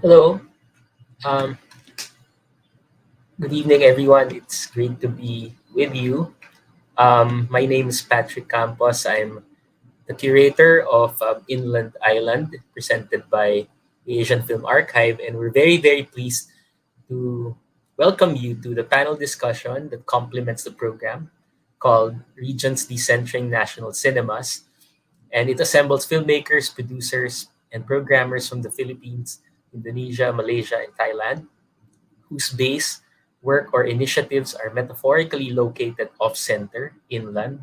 Hello. Um, Good evening, everyone. It's great to be with you. My name is Patrick Campos. I'm the curator of Inland Island, presented by the Asian Film Archive, and we're very, very pleased to welcome you to the panel discussion that complements the program called Regions Decentering National Cinemas. And it assembles filmmakers, producers, and programmers from the Philippines, Indonesia, Malaysia, and Thailand whose base, work, or initiatives are metaphorically located off center, inland,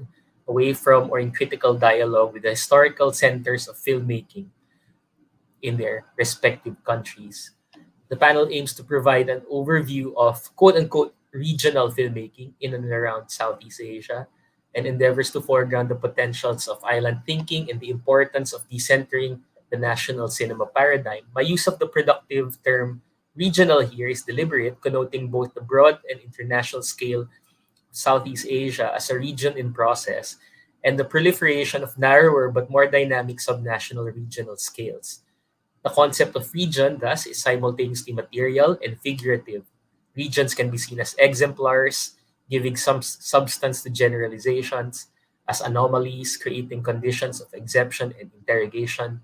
away from or in critical dialogue with the historical centers of filmmaking in their respective countries. The panel aims to provide an overview of quote unquote regional filmmaking in and around Southeast Asia and endeavors to foreground the potentials of island thinking and the importance of decentering the national cinema paradigm. My use of the productive term regional here is deliberate, connoting both the broad and international scale of Southeast Asia as a region in process and the proliferation of narrower but more dynamic subnational regional scales. The concept of region, thus, is simultaneously material and figurative. Regions can be seen as exemplars, giving some substance to generalizations, as anomalies, creating conditions of exception and interrogation,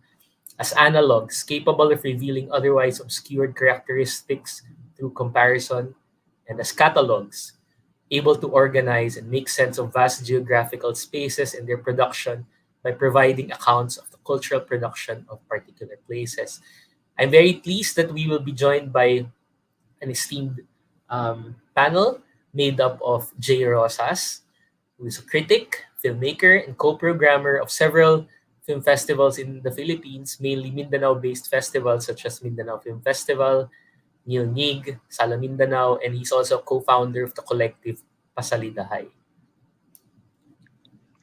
as analogs, capable of revealing otherwise obscured characteristics through comparison, and as catalogs, able to organize and make sense of vast geographical spaces and their production by providing accounts of the cultural production of particular places. I'm very pleased that we will be joined by an esteemed panel made up of Jay Rosas, who is a critic, filmmaker, and co-programmer of several film festivals in the Philippines, mainly Mindanao-based festivals such as Mindanao Film Festival, Neil Nig, Sala Mindanao, and he's also co-founder of the collective Pasalidahay.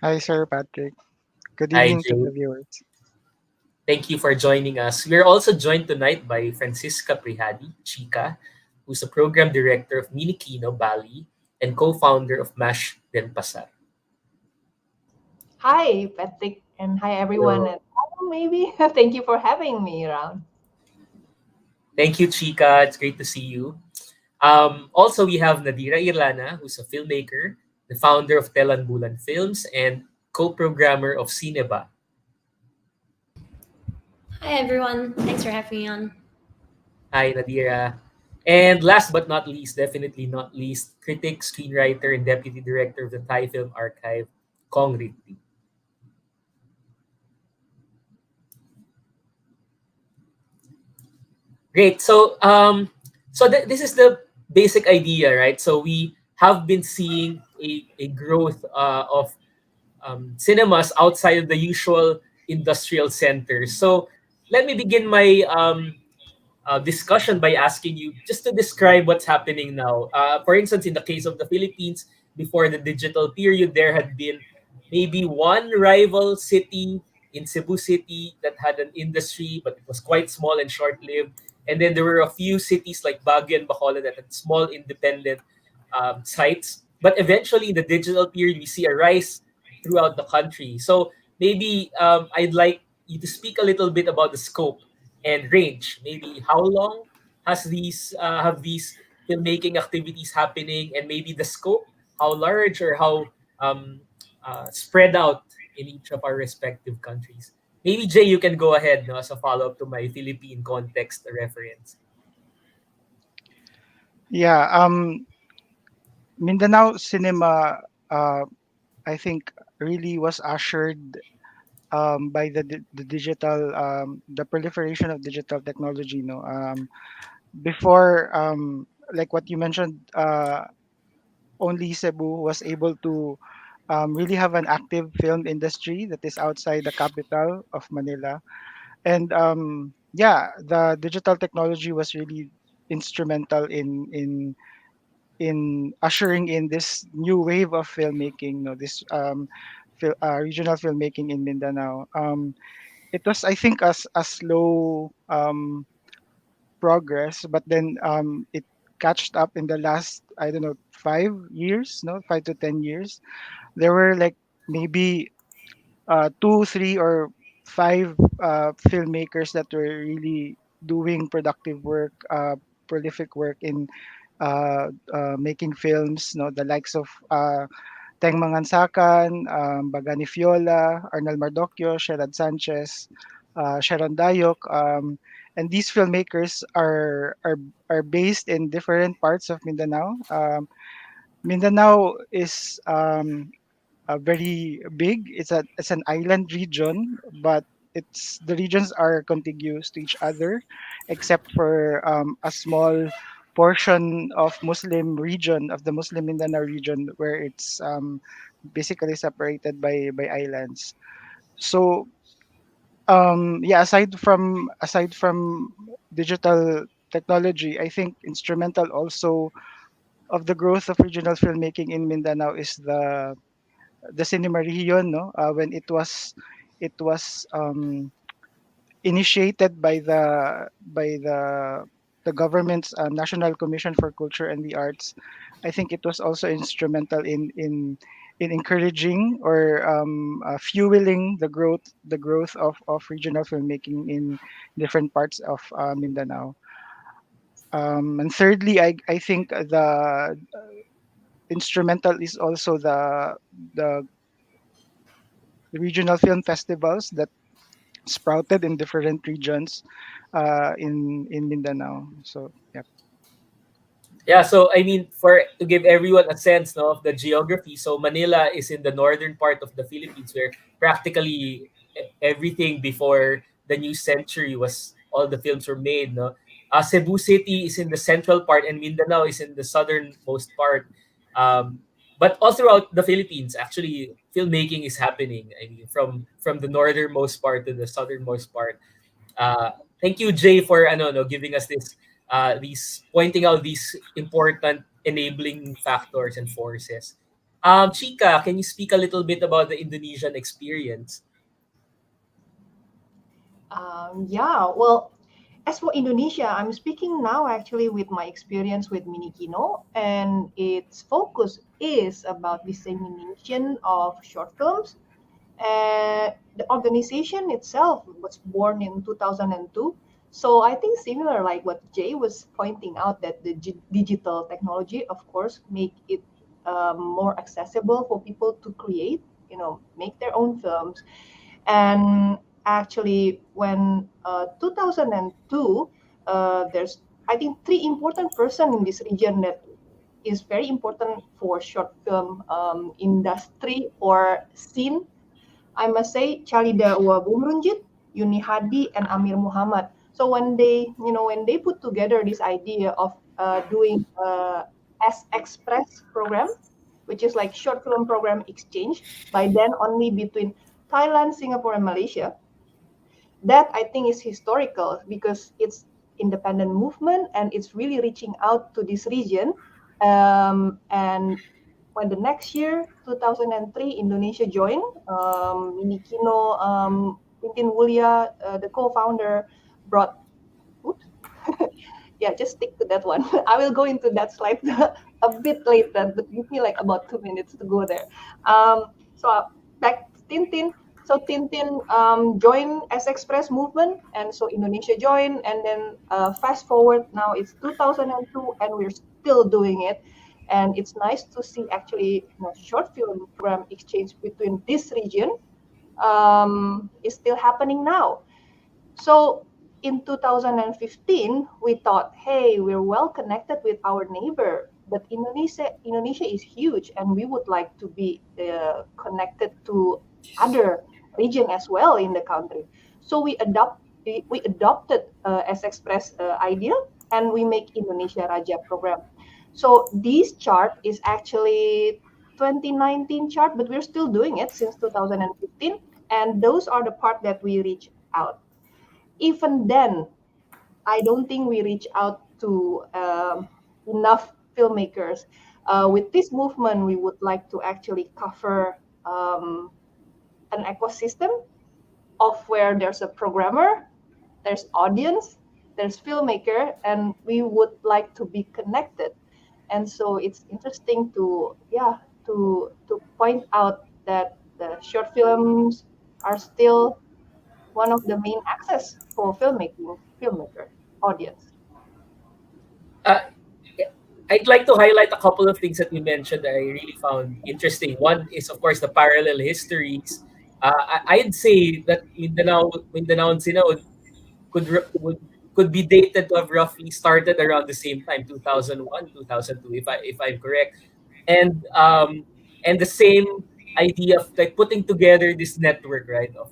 Hi, Sir Patrick. Good Hi, evening to Jay. the viewers. Thank you for joining us. We're also joined tonight by Francisca Prihadi, Chica, who's a program director of Minikino, Bali, and co-founder of MASH Denpasar. Hi, Patrick, and hi everyone. Hello. And maybe thank you for having me around. Thank you, Chica. It's great to see you. Also, we have Nadira Irlana, who's a filmmaker, the founder of Telanbulan Films, and co-programmer of Cineba. Hi everyone, thanks for having me on. Hi, Nadira. And last but not least, definitely not least, critic, screenwriter, and deputy director of the Thai Film Archive, Kong Ritty. Great. This is the basic idea, right? So we have been seeing a growth of cinemas outside of the usual industrial centers. So let me begin my discussion by asking you just to describe what's happening now. For instance, in the case of the Philippines, before the digital period, there had been maybe one rival city in Cebu City that had an industry, but it was quite small and short lived. And then there were a few cities like Baguio and Bacolod that had small independent sites. But eventually, in the digital period, we see a rise throughout the country. So maybe I'd like you to speak a little bit about the scope and range. Maybe how long has these have these filmmaking activities happening, and maybe the scope, how large or how spread out in each of our respective countries. Maybe Jay, you can go ahead no, as a follow up to my Philippine context reference. Yeah, Mindanao cinema, uh, I think, really was ushered by the digital, the proliferation of digital technology. Before, like what you mentioned, only Cebu was able to really have an active film industry that is outside the capital of Manila. And yeah, the digital technology was really instrumental in ushering in this new wave of filmmaking, this regional filmmaking in Mindanao. It was, I think, a slow progress, but then it catched up in the last, I don't know, 5 years, no, 5 to 10 years. There were like maybe two, three, or five filmmakers that were really doing productive work, prolific work in making films. No, the likes of Teng Mangansakan, Bagani Fiola, Arnel Mardocchio, Sherad Sanchez, Sharon Dayok, and these filmmakers are based in different parts of Mindanao. Mindanao is very big. It's an island region, but it's the regions are contiguous to each other, except for a small portion of Muslim region of the Muslim Mindanao region where it's basically separated by islands. So yeah, aside from digital technology, I think instrumental also of the growth of regional filmmaking in Mindanao is the cinema region, no, when it was initiated by the government's National Commission for Culture and the Arts. I think it was also instrumental in encouraging or fueling the growth of regional filmmaking in different parts of Mindanao. And thirdly, I think the instrumental is also the regional film festivals that sprouted in different regions in Mindanao. So yeah. Yeah, so I mean, for to give everyone a sense, no, of the geography, so Manila is in the northern part of the Philippines, where practically everything before the new century was all the films were made. No, Cebu City is in the central part, and Mindanao is in the southernmost part. But all throughout the Philippines, actually, filmmaking is happening. I mean, from the northernmost part to the southernmost part. uh, Thank you, Jay, for no, giving us this these pointing out these important enabling factors and forces. Chika, can you speak a little bit about the Indonesian experience? Yeah, well, as for Indonesia, I'm speaking now actually with my experience with Minikino, and its focus is about dissemination of short films. The organization itself was born in 2002. So I think similar like what Jay was pointing out that the digital technology, of course, make it more accessible for people to create, make their own films. And actually, when 2002, there's I think three important person in this region that is very important for short film industry or scene. I must say Chalida Bumrunjit, Yuni Hadi, and Amir Muhammad. So when they put together this idea of doing S Express program, which is like short film program exchange, by then only between Thailand, Singapore, and Malaysia, that I think is historical because it's independent movement and it's really reaching out to this region. And when the next year, 2003, Indonesia joined, Minikino, Tintin Wulia, the co-founder, brought, oops, yeah, just stick to that one. I will go into that slide a bit later, but give me like about 2 minutes to go there. So back to Tintin. So Tintin joined S Express movement, and so Indonesia joined, and then fast forward now it's 2002, and we're still doing it. And it's nice to see actually short film program exchange between this region is still happening now. So in 2015, we thought, hey, we're well connected with our neighbor, but Indonesia is huge, and we would like to be connected to other region as well in the country. So we adopted as Express idea, and we make Indonesia Raja program. So this chart is actually 2019 chart, but we're still doing it since 2015, and those are the part that we reach out. Even then, I don't think we reach out to enough filmmakers. With this movement, we would like to actually cover an ecosystem of where there's a programmer, there's audience, there's filmmaker, and we would like to be connected. And so it's interesting to point out that the short films are still one of the main access for filmmaking filmmaker. audience? Uh, I'd like to highlight a couple of things that you mentioned that I really found interesting. One is, of course, the parallel histories. I'd say that Mindanao and Sinao could r- would be dated to have roughly started around the same time, 2001, 2002, if I'm correct. and um and the same idea of like putting together this network, right, of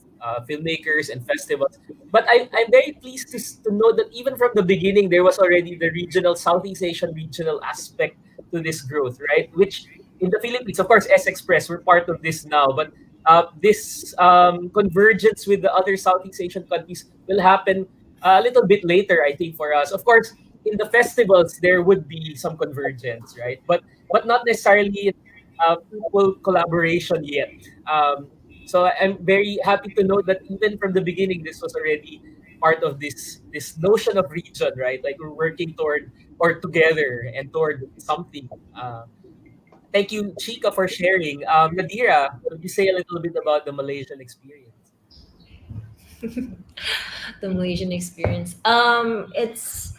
filmmakers and festivals. But I'm very pleased to know that even from the beginning there was already the regional Southeast Asian regional aspect to this growth, right, which in the Philippines, of course, S Express, we're part of this now, but this convergence with the other Southeast Asian countries will happen a little bit later, I think, for us. Of course, in the festivals there would be some convergence, right, but not necessarily equal collaboration yet. So I'm very happy to know that even from the beginning, this was already part of this notion of region, right? Like we're working toward or together and toward something. Thank you, Chika, for sharing. Nadira, could you say a little bit about the Malaysian experience? The Malaysian experience. It's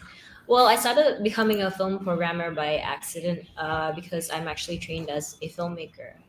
well, I started becoming a film programmer by accident because I'm actually trained as a filmmaker.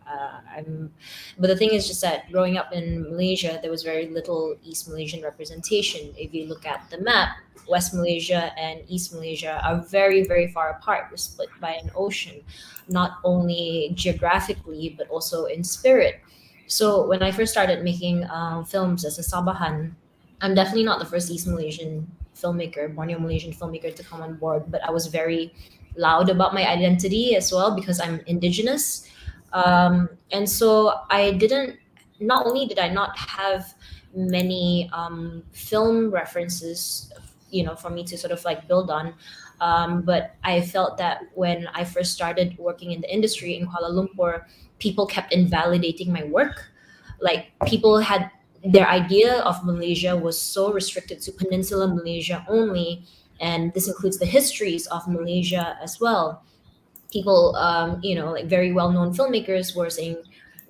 But the thing is just that growing up in Malaysia, there was very little East Malaysian representation. If you look at the map, West Malaysia and East Malaysia are very, very far apart. We're split by an ocean, not only geographically but also in spirit. So when I first started making films as a Sabahan, I'm definitely not the first East Malaysian filmmaker, Borneo Malaysian filmmaker to come on board, but I was very loud about my identity as well because I'm indigenous. And so I didn't, not only did I not have many film references, for me to sort of like build on, but I felt that when I first started working in the industry in Kuala Lumpur, people kept invalidating my work. Like people had their idea of Malaysia was so restricted to Peninsula Malaysia only, and this includes the histories of Malaysia as well. People, like very well-known filmmakers were saying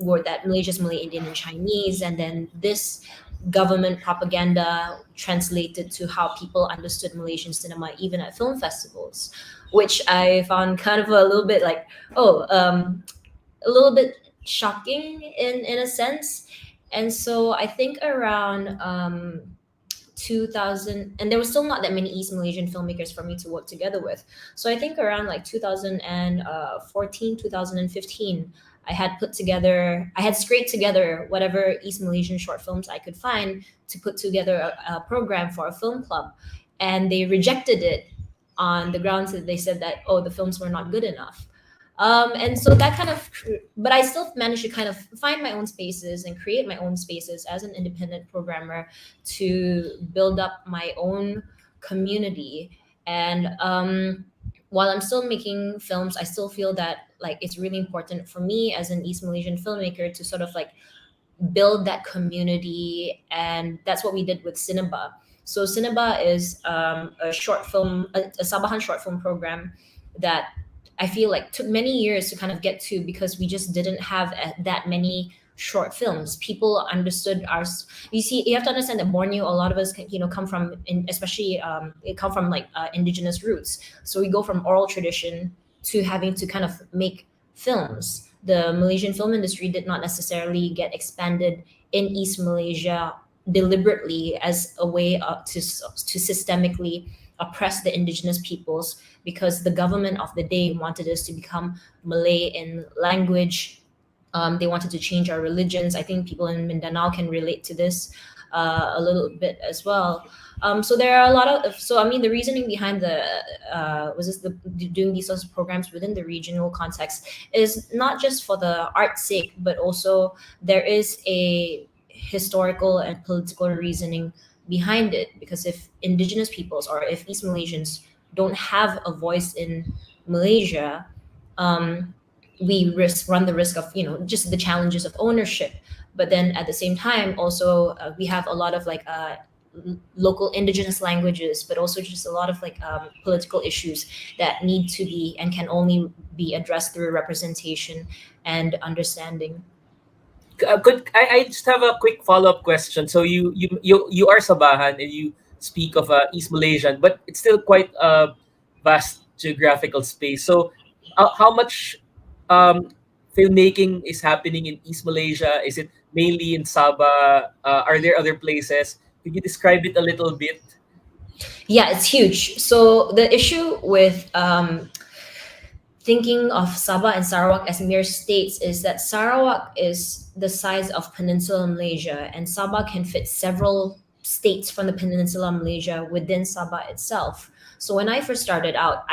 were that Malaysia's Malay, Indian, and Chinese, and then this government propaganda translated to how people understood Malaysian cinema even at film festivals, which I found kind of a little bit like, a little bit shocking in a sense. And so I think around 2000, and there was still not that many East Malaysian filmmakers for me to work together with. So I think around like 2014, 2015, I had scraped together whatever East Malaysian short films I could find to put together a program for a film club. And they rejected it on the grounds that they said that, oh, the films were not good enough. And so that kind of, but I still managed to kind of find my own spaces and create my own spaces as an independent programmer to build up my own community. And while I'm still making films, I still feel that like it's really important for me as an East Malaysian filmmaker to sort of like build that community, and that's what we did with Cineba. So Cineba is a short film, a Sabahan short film program that I feel like took many years to kind of get to because we just didn't have that many short films. People understood our. You see, you have to understand that Borneo, a lot of us, come from, especially it come from like indigenous roots. So we go from oral tradition to having to kind of make films. The Malaysian film industry did not necessarily get expanded in East Malaysia deliberately as a way to systemically oppress the indigenous peoples, because the government of the day wanted us to become Malay in language. They wanted to change our religions. I think people in Mindanao can relate to this a little bit as well. So there are a lot of. So I mean, the reasoning behind the doing these sorts of programs within the regional context is not just for the art's sake, but also there is a historical and political reasoning behind it. Because if indigenous peoples or if East Malaysians don't have a voice in Malaysia, we run the risk of just the challenges of ownership. But then at the same time, also we have a lot of like local indigenous languages, but also just a lot of like political issues that need to be and can only be addressed through representation and understanding. I just have a quick follow up question? So you are Sabahan and you speak of East Malaysian, but it's still quite a vast geographical space. So, how much um, filmmaking is happening in East Malaysia? Is it mainly in Sabah? Are there other places? Could you describe it a little bit? Yeah, it's huge. So the issue with thinking of Sabah and Sarawak as mere states is that Sarawak is the size of Peninsula Malaysia, and Sabah can fit several states from the Peninsula Malaysia within Sabah itself. So when I first started out,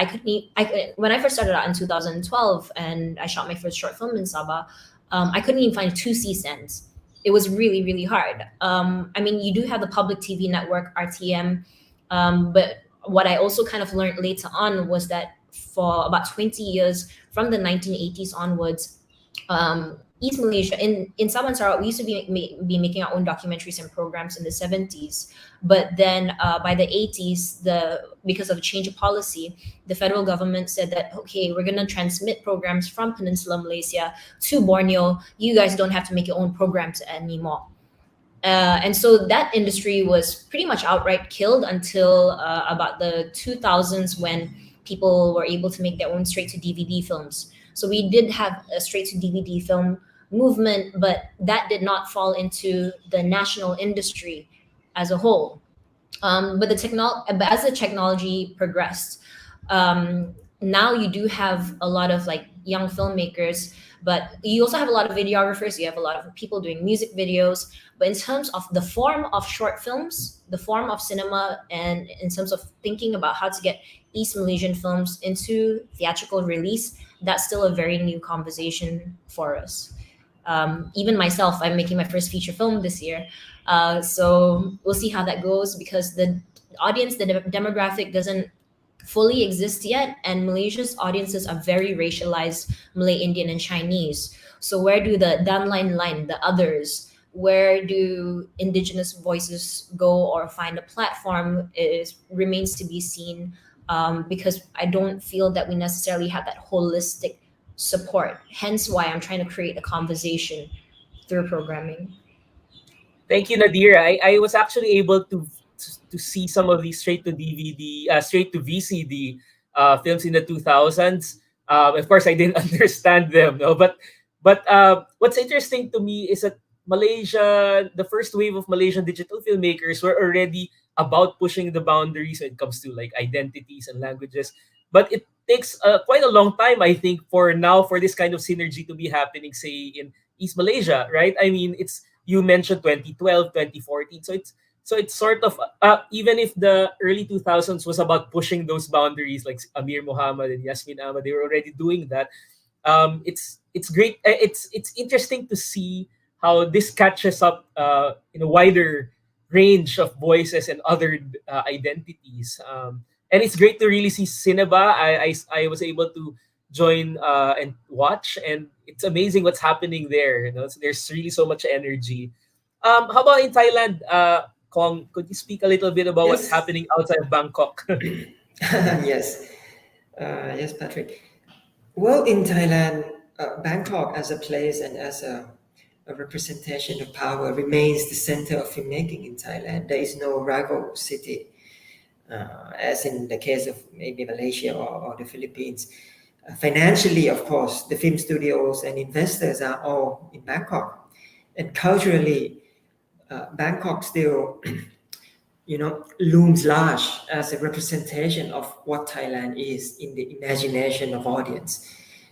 when I first started out in 2012, and I shot my first short film in Sabah, I couldn't even find two C stands. It was really, really hard. I mean, you do have the public TV network RTM, but what I also kind of learned later on was that for about 20 years, from the 1980s onwards, East Malaysia, in Sabah and Sarawak, we used to be making our own documentaries and programs in the 70s. But then by the 80s, because of a change of policy, the federal government said that, okay, we're going to transmit programs from Peninsula Malaysia to Borneo. You guys don't have to make your own programs anymore. And so that industry was pretty much outright killed until about the 2000s, when people were able to make their own straight to DVD films. So we did have a straight to DVD film movement, but that did not fall into the national industry as a whole. But as the technology progressed, now you do have a lot of like young filmmakers, but you also have a lot of videographers. You have a lot of people doing music videos. But in terms of the form of short films, the form of cinema, and in terms of thinking about how to get East Malaysian films into theatrical release, that's still a very new conversation for us. Even myself, I'm making my first feature film this year. So we'll see how that goes, because the audience, the demographic doesn't fully exist yet, and Malaysia's audiences are very racialized, Malay, Indian, and Chinese. So where do the downline line, the others, where do indigenous voices go or find a platform remains to be seen, because I don't feel that we necessarily have that holistic support. Hence why I'm trying to create a conversation through programming. Thank you, Nadir. I was actually able to see some of these straight to DVD, straight to VCD films in the 2000s. Of course, I didn't understand them, no. But what's interesting to me is that Malaysia, the first wave of Malaysian digital filmmakers, were already about pushing the boundaries when it comes to like identities and languages. But it takes quite a long time, I think, for this kind of synergy to be happening, say in East Malaysia, right? I mean, it's you mentioned 2012, 2014. So it's sort of even if the early 2000s was about pushing those boundaries, like Amir Muhammad and Yasmin Ahmad, they were already doing that. It's great. It's interesting to see how this catches up in a wider range of voices and other identities. And it's great to really see Cineba. I was able to join and watch, and it's amazing what's happening there. You know, there's really so much energy. How about in Thailand? Kong, could you speak a little bit about what's Yes. happening outside of Bangkok? Yes. Yes, Patrick. Well, in Thailand, Bangkok as a place and as a representation of power remains the center of filmmaking in Thailand. There is no rival city, as in the case of maybe Malaysia or the Philippines. Financially, of course, the film studios and investors are all in Bangkok. And culturally, Bangkok still looms large as a representation of what Thailand is in the imagination of audience,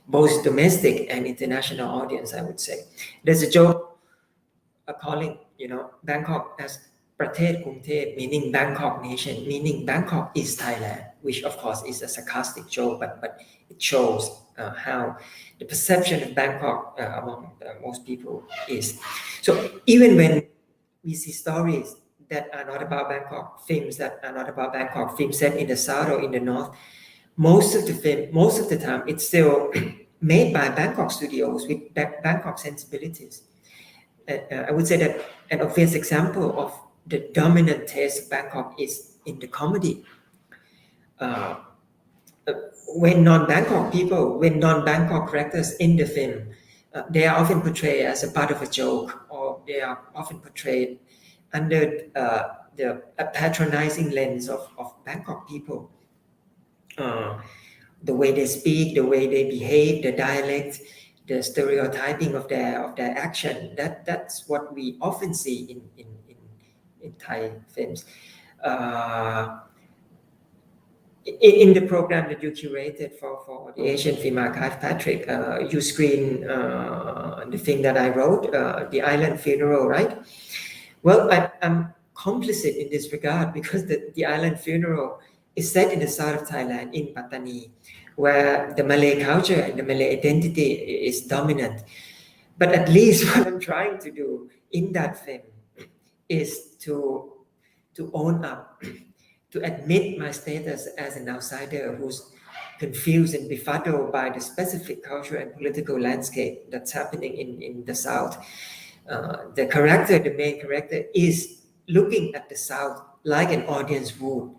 both domestic and international audience, I would say. There's a joke calling, Bangkok as Pratet Kungtep, meaning Bangkok nation, meaning Bangkok is Thailand, which of course is a sarcastic joke, but it shows how the perception of Bangkok among most people is. So even when we see stories that are not about Bangkok, films that are not about Bangkok, films set in the south or in the north, most of the time, it's still made by Bangkok studios with Bangkok sensibilities. I would say that an obvious example of the dominant taste of Bangkok is in the comedy. Uh, when non-Bangkok characters in the film, they are often portrayed as a part of a joke, or they are often portrayed under a patronizing lens of Bangkok people. The way they speak, the way they behave, the dialect, the stereotyping of their action. That's what we often see in Thai films. In the program that you curated for the Asian Film Archive, Patrick, you screen the thing that I wrote, The Island Funeral, right? Well, I'm complicit in this regard because the Island Funeral is set in the south of Thailand, in Pattani, where the Malay culture and the Malay identity is dominant. But at least what I'm trying to do in that film is to own up, to admit my status as an outsider who's confused and befuddled by the specific cultural and political landscape that's happening in the South. The main character, is looking at the South like an audience would,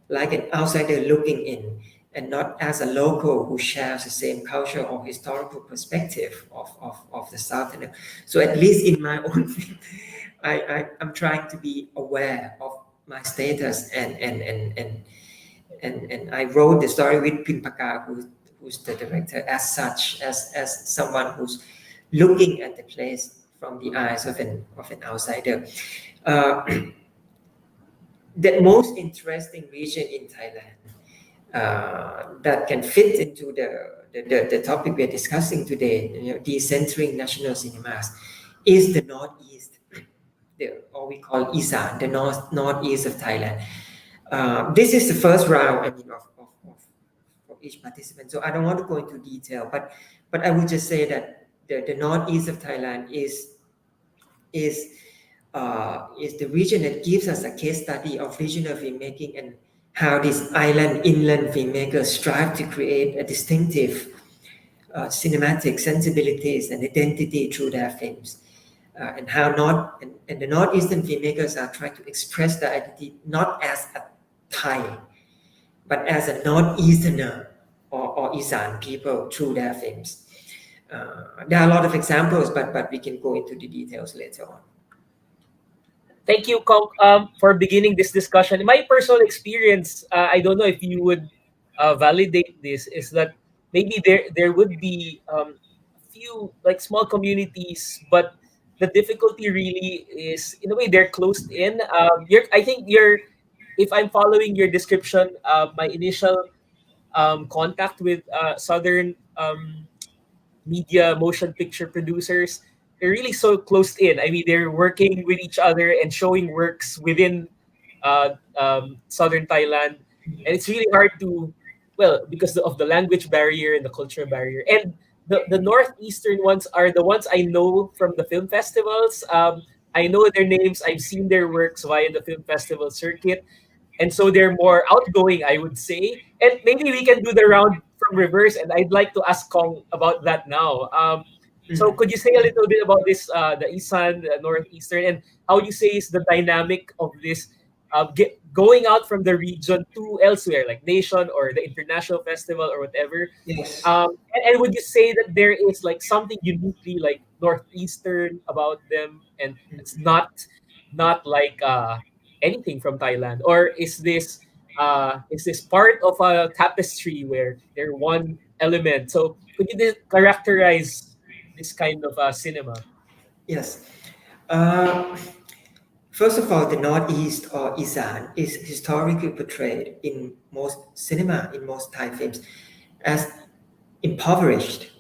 like an outsider looking in, and not as a local who shares the same culture or historical perspective of the South. So at least in my own film, I'm trying to be aware of my status, and I wrote the story with Pimpaka, who's the director, as such, as someone who's looking at the place from the eyes of an outsider. The most interesting region in Thailand that can fit into the topic we're discussing today, decentering national cinemas, is the northeast, or we call Isan, the northeast of Thailand. This is the first round, of each participant, so I don't want to go into detail, but I would just say that the northeast of Thailand is the region that gives us a case study of regional filmmaking and how these inland filmmakers strive to create a distinctive cinematic sensibilities and identity through their films. And how the northeastern filmmakers are trying to express their identity not as a Thai, but as a northeasterner or Isan people through their films. There are a lot of examples, but we can go into the details later on. Thank you, Kong, for beginning this discussion. In my personal experience, I don't know if you would validate this, is that maybe there would be a few like small communities, but the difficulty really is, in a way, they're closed in. I think if I'm following your description, my initial contact with southern media motion picture producers, they're really so closed in. I mean, they're working with each other and showing works within southern Thailand, and it's really hard to, well, because of the language barrier and the cultural barrier. And the northeastern ones are the ones I know from the film festivals. I know their names. I've seen their works via the film festival circuit, and so they're more outgoing, I would say. And maybe we can do the round from reverse, and I'd like to ask Kong about that now. So could you say a little bit about this, the Isan, the northeastern, and how you say is the dynamic of this going out from the region to elsewhere, like nation or the international festival or whatever? Yes. And would you say that there is like something uniquely like northeastern about them, and it's not like anything from Thailand, or is this part of a tapestry where they're one element? So could you characterize this kind of cinema? Yes. First of all, the Northeast or Isan is historically portrayed in most cinema, in most Thai films, as impoverished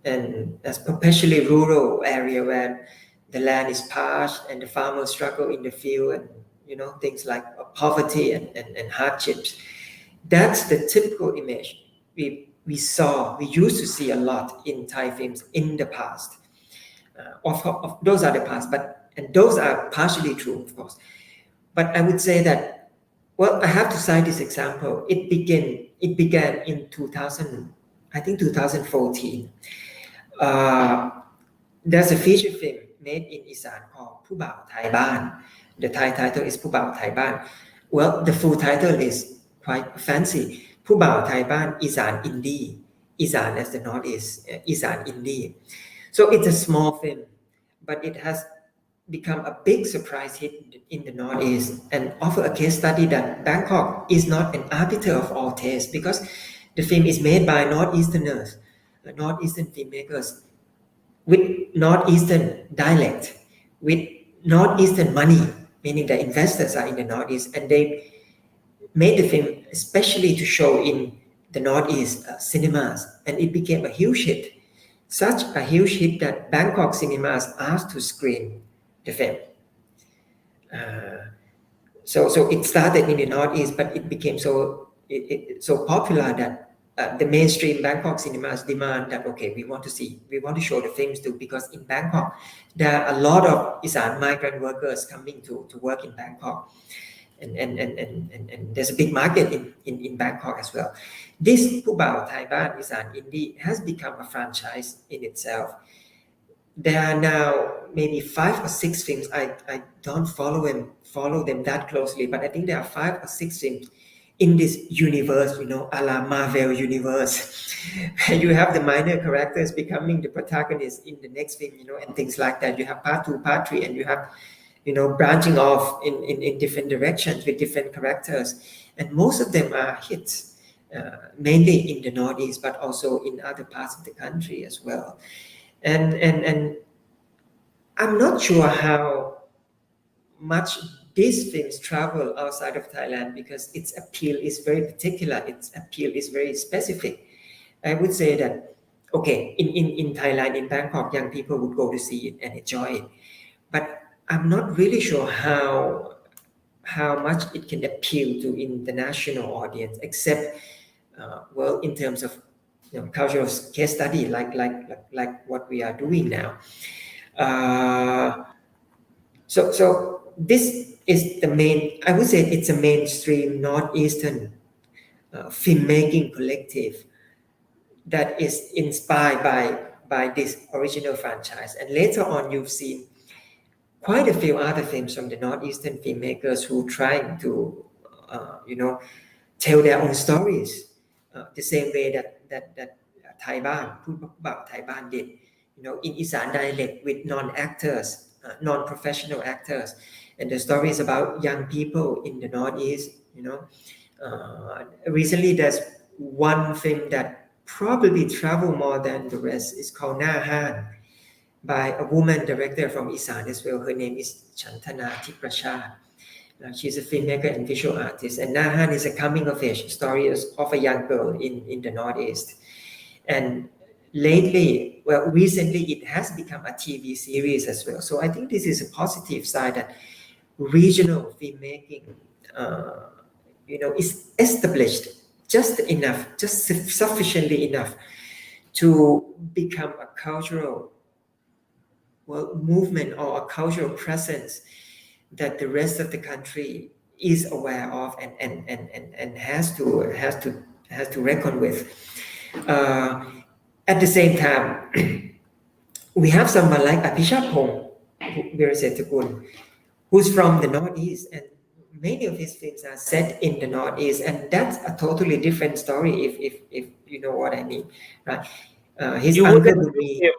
and as perpetually rural area where the land is parched and the farmers struggle in the field, and things like poverty and hardships. That's the typical image we used to see a lot in Thai films in the past. Of those are the past, and those are partially true, of course. But I would say that, well, I have to cite this example. It began in 2000, I think 2014. There's a feature film made in Isan called Pu Bao Thai Ban. The Thai title is Pu Bao Thai Ban. Well, the full title is quite fancy. Pu Bao Thai Ban Isan Indie. Isan as the Northeast, Isan Indie. So it's a small film, but it has become a big surprise hit in the Northeast and offer a case study that Bangkok is not an arbiter of all taste, because the film is made by Northeasterners, Northeastern filmmakers with Northeastern dialect, with Northeastern money, meaning the investors are in the Northeast, and they made the film especially to show in the Northeast cinemas, and it became a huge hit. Such a huge hit that Bangkok cinemas asked to screen the film. So it started in the Northeast, but it became so popular that the mainstream Bangkok cinemas demand that, okay, we want to show the films too, because in Bangkok there are a lot of Isan migrant workers coming to work in Bangkok, and there's a big market in Bangkok as well. This Pubao Thai Ban Isan Indie has become a franchise in itself. There are now maybe 5 or 6 films. I don't follow them that closely, but I think there are 5 or 6 films in this universe, a la Marvel universe. You have the minor characters becoming the protagonists in the next film, and things like that. You have part 2, part 3, and you have, branching off in different directions with different characters. And most of them are hits, mainly in the Northeast, but also in other parts of the country as well. And I'm not sure how much these films travel outside of Thailand, because its appeal is very particular, its appeal is very specific. I would say that, okay, in Thailand, in Bangkok, young people would go to see it and enjoy it. But I'm not really sure how much it can appeal to international audience, except, well, in terms of cultural case study, like what we are doing now. So this is the main, I would say it's a mainstream Northeastern filmmaking collective that is inspired by this original franchise. And later on, you've seen quite a few other films from the Northeastern filmmakers who trying to, tell their own stories, the same way that Thai Ban, Pubao Thai Ban did, in Isan dialect with non-actors, non-professional actors, and the stories about young people in the Northeast. Recently, there's one film that probably traveled more than the rest. It's called Narahan, by a woman director from Isan as well. Her name is Chantana Tiprasha. She's a filmmaker and visual artist. And Narahan is a coming-of-age story of a young girl in the Northeast. And recently, it has become a TV series as well. So I think this is a positive side, that regional filmmaking, is established just sufficiently enough to become a cultural movement or a cultural presence that the rest of the country is aware of and has to reckon with. At the same time, we have someone like Apishapong Virasetakul, who's from the Northeast, and many of his films are set in the Northeast, and that's a totally different story, if you know what I mean, right? His uncle would be.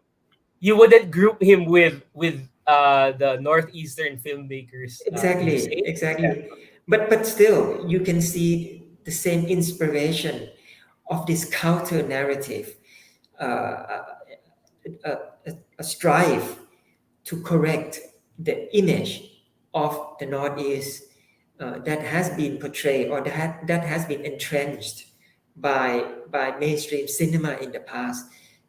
You wouldn't group him with the Northeastern filmmakers. Exactly. But still, you can see the same inspiration of this counter narrative, a strive to correct the image of the Northeast that has been portrayed, or that has been entrenched by mainstream cinema in the past.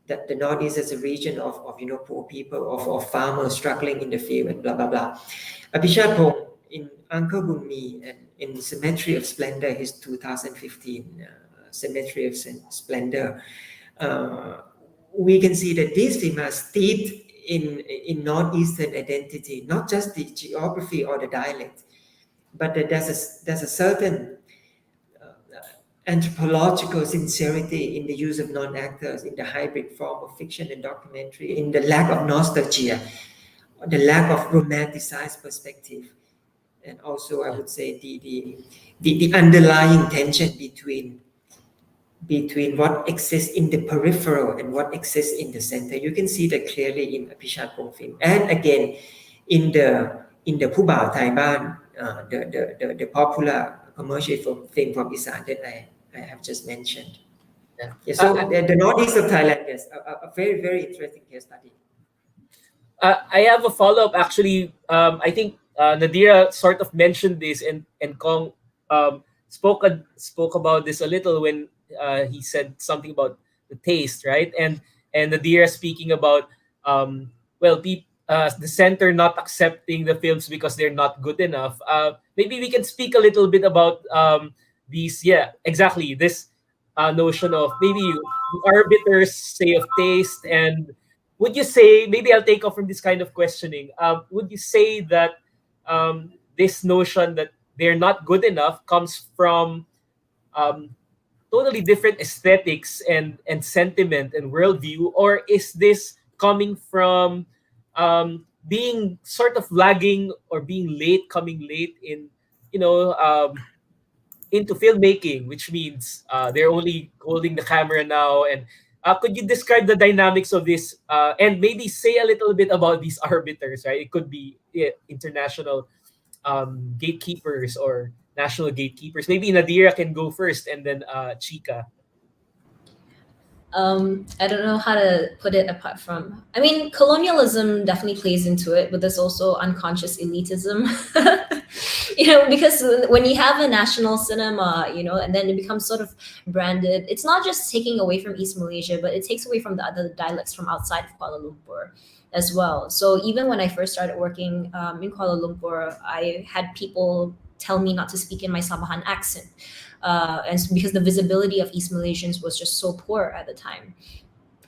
That the Northeast is a region of poor people, of farmers struggling in the field, and blah blah blah. Abhishek in Uncle Bunmi and in Symmetry of Splendor, his 2015 Symmetry of Splendor, we can see that these films are steeped in Northeastern identity, not just the geography or the dialect, but that there's a certain anthropological sincerity in the use of non-actors, in the hybrid form of fiction and documentary, in the lack of nostalgia, the lack of romanticized perspective, and also I would say the underlying tension between what exists in the peripheral and what exists in the center. You can see that clearly in Apishapong film, and again in the Phu Thai Ban, the popular commercial film from Isan that I have just mentioned. Yeah. Yeah, so the northeast of Thailand, yes, a very, very interesting case study. I have a follow up actually. I think Nadira sort of mentioned this, and Kong spoke about this a little when he said something about the taste, right? And Nadira speaking about well, the center not accepting the films because they're not good enough. Maybe we can speak a little bit about these. Yeah, exactly this notion of maybe the arbiters say of taste. And would you say, maybe I'll take off from this kind of questioning, would you say that this notion that they're not good enough comes from um, totally different aesthetics and sentiment and worldview, or is this coming from being sort of lagging or being late, coming late in, you know, into filmmaking, which means they're only holding the camera now. And could you describe the dynamics of this, and maybe say a little bit about these arbiters, right? It could be international gatekeepers or national gatekeepers. Maybe Nadira can go first, and then Chika. I don't know how to put it apart from. I mean, colonialism definitely plays into it, but there's also unconscious elitism. Because when you have a national cinema, and then it becomes sort of branded, it's not just taking away from East Malaysia, but it takes away from the other dialects from outside of Kuala Lumpur as well. So even when I first started working in Kuala Lumpur, I had people tell me not to speak in my Sabahan accent. And because the visibility of East Malaysians was just so poor at the time.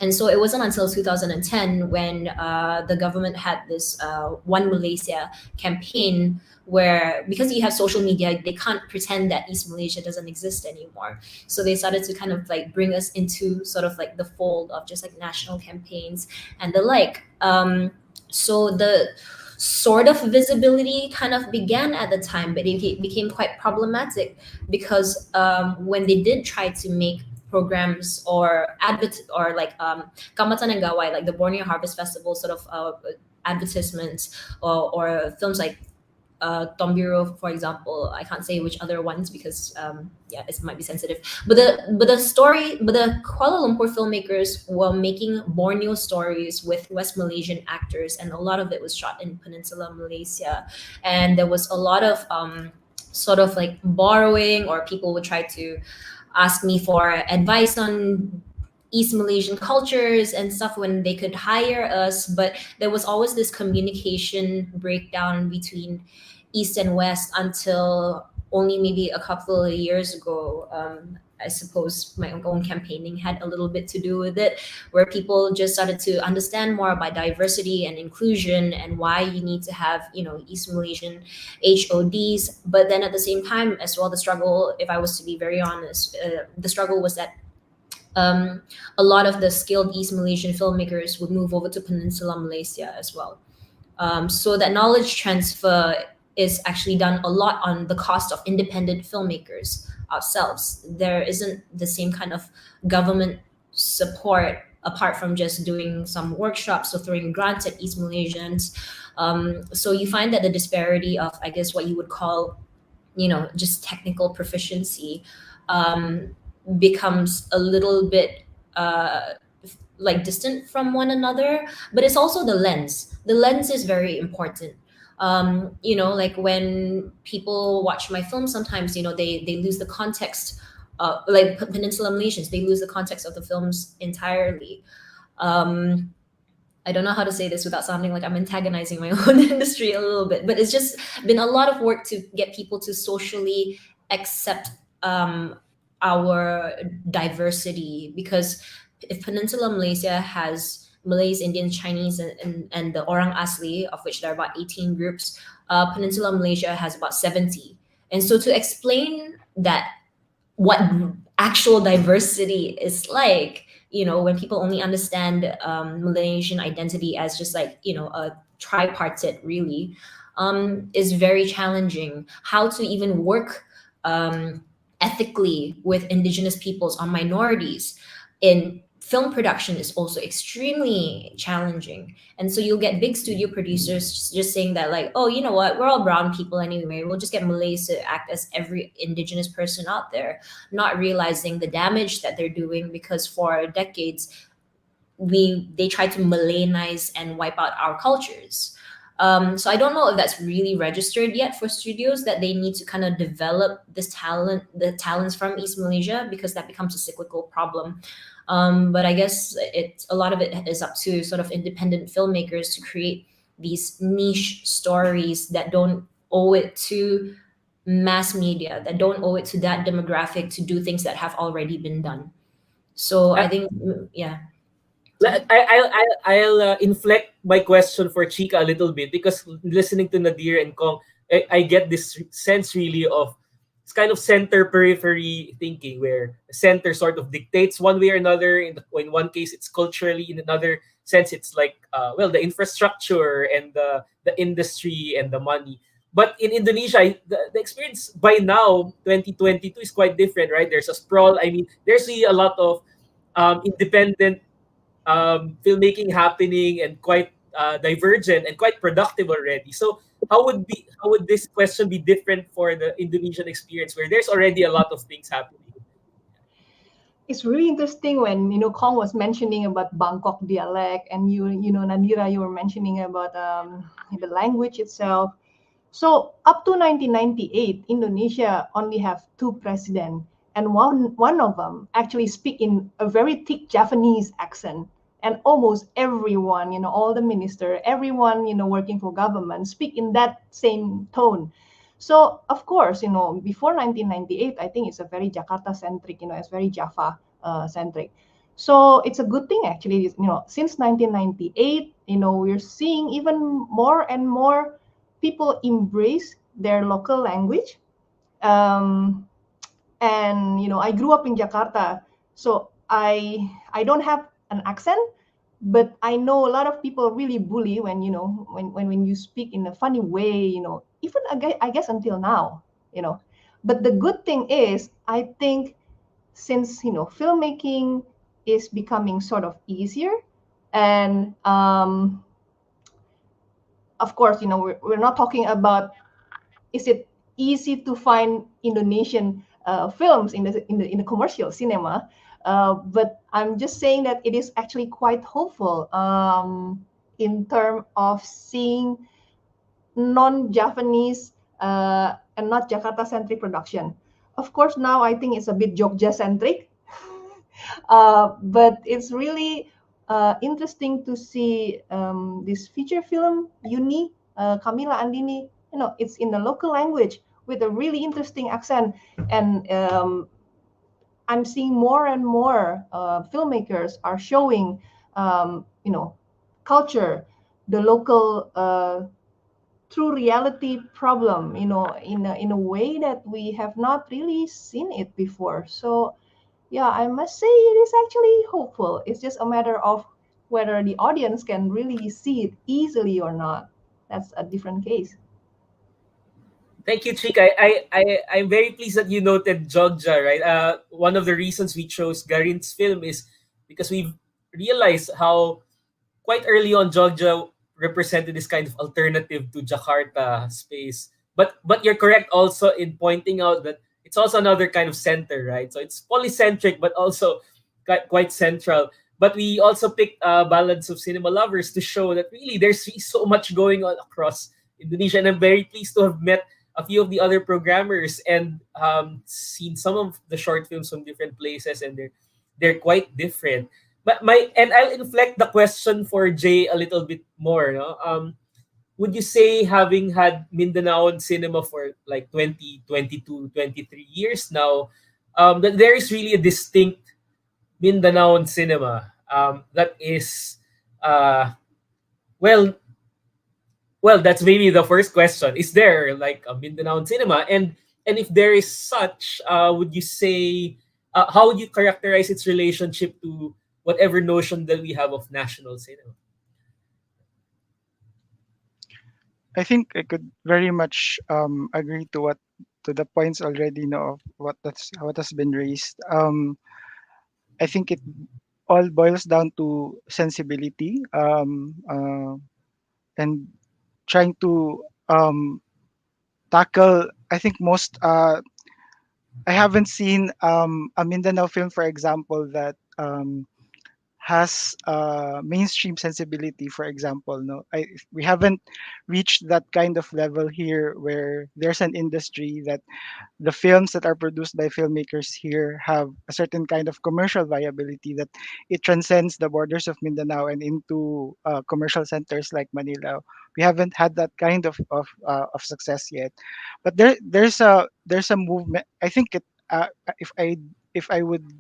And so it wasn't until 2010 when the government had this One Malaysia campaign where, because you have social media, they can't pretend that East Malaysia doesn't exist anymore. So they started to kind of like bring us into sort of like the fold of just like national campaigns and the like. So the sort of visibility kind of began at the time, but it became quite problematic because when they did try to make programs or like Kamatan and Gawai, like the Borneo Harvest Festival sort of advertisements, or films like Tombiro, for example. I can't say which other ones because it might be sensitive. But the Kuala Lumpur filmmakers were making Borneo stories with West Malaysian actors, and a lot of it was shot in Peninsula Malaysia, and there was a lot of sort of like borrowing, or people would try to ask me for advice on East Malaysian cultures and stuff when they could hire us, but there was always this communication breakdown between East and West until only maybe a couple of years ago. I suppose my own campaigning had a little bit to do with it, where people just started to understand more about diversity and inclusion and why you need to have, East Malaysian HODs. But then at the same time as well, the struggle, if I was to be very honest, the struggle was that a lot of the skilled East Malaysian filmmakers would move over to Peninsula Malaysia as well. So that knowledge transfer is actually done a lot on the cost of independent filmmakers ourselves. There isn't the same kind of government support apart from just doing some workshops or throwing grants at East Malaysians. So you find that the disparity of, I guess, what you would call, just technical proficiency becomes a little bit like distant from one another. But it's also the lens. The lens is very important. Like when people watch my film, sometimes they lose the context. Like Peninsula Malaysians, they lose the context of the films entirely. I don't know how to say this without sounding like I'm antagonizing my own industry a little bit, but it's just been a lot of work to get people to socially accept our diversity. Because if Peninsula Malaysia has Malays, Indians, Chinese, and the Orang Asli, of which there are about 18 groups, Peninsula Malaysia has about 70. And so to explain that, what actual diversity is like, when people only understand Malaysian identity as just like, a tripartite really, is very challenging. How to even work ethically with indigenous peoples or minorities in film production is also extremely challenging. And so you'll get big studio producers just saying that, like, oh, you know what, we're all brown people anyway, we'll just get Malays to act as every indigenous person out there, not realizing the damage that they're doing, because for decades they try to Malaynize and wipe out our cultures. So I don't know if that's really registered yet for studios, that they need to kind of develop the talents from East Malaysia, because that becomes a cyclical problem. But I guess a lot of it is up to sort of independent filmmakers to create these niche stories that don't owe it to mass media, that don't owe it to that demographic to do things that have already been done. So I think, yeah. I'll inflect my question for Chika a little bit, because listening to Nadir and Kong, I get this sense really of it's kind of center periphery thinking, where the center sort of dictates one way or another. In one case, it's culturally; in another sense, it's like the infrastructure and the industry and the money. But in Indonesia, the experience by now, 2022, is quite different, right? There's a sprawl. I mean, there's really a lot of independent filmmaking happening, and quite divergent and quite productive already. So how would this question be different for the Indonesian experience, where there's already a lot of things happening? It's really interesting when Kong was mentioning about Bangkok dialect, and Nadira, you were mentioning about the language itself. So up to 1998, Indonesia only have two presidents, and one of them actually speak in a very thick Japanese accent. And almost everyone, all the minister, everyone, working for government, speak in that same tone. So of course, before 1998, I think it's a very Jakarta centric, it's very Java centric. So it's a good thing actually, since 1998, we're seeing even more and more people embrace their local language. And I grew up in Jakarta, so I don't have an accent, but I know a lot of people really bully when when you speak in a funny way, even I guess until now, but the good thing is, I think, since filmmaking is becoming sort of easier, and of course, we're not talking about, is it easy to find Indonesian films in the commercial cinema, but I'm just saying that it is actually quite hopeful, in terms of seeing non-Japanese and not Jakarta-centric production. Of course, now I think it's a bit Jogja-centric, but it's really interesting to see this feature film, Uni, Camila Andini. It's in the local language with a really interesting accent, and I'm seeing more and more filmmakers are showing, culture, the local true reality problem, in a way that we have not really seen it before. So yeah, I must say it is actually hopeful. It's just a matter of whether the audience can really see it easily or not. That's a different case. Thank you, Chika. I'm very pleased that you noted Jogja, right? One of the reasons we chose Garin's film is because we've realized how quite early on Jogja represented this kind of alternative to Jakarta space. But you're correct also in pointing out that it's also another kind of center, right? So it's polycentric, but also quite central. But we also picked Ballads of Cinema Lovers to show that really there's really so much going on across Indonesia. And I'm very pleased to have met a few of the other programmers and seen some of the short films from different places, and they're quite different. But I'll inflect the question for Jay a little bit more. No? Would you say, having had Mindanaoan cinema for like 20, 22, 23 years now, that there is really a distinct Mindanaoan cinema that is, uh, well, that's maybe the first question. Is there like a Mindanao cinema? And if there is such, would you say, how would you characterize its relationship to whatever notion that we have of national cinema? I think I could very much agree to the points already, of what has been raised. I think it all boils down to sensibility, and trying to tackle. I think most I haven't seen a Mindanao film, for example, that has mainstream sensibility. For example, no, we haven't reached that kind of level here where there's an industry that the films that are produced by filmmakers here have a certain kind of commercial viability that it transcends the borders of Mindanao and into commercial centers like Manila. We haven't had that kind of success yet, but there's a movement. I think it. If I would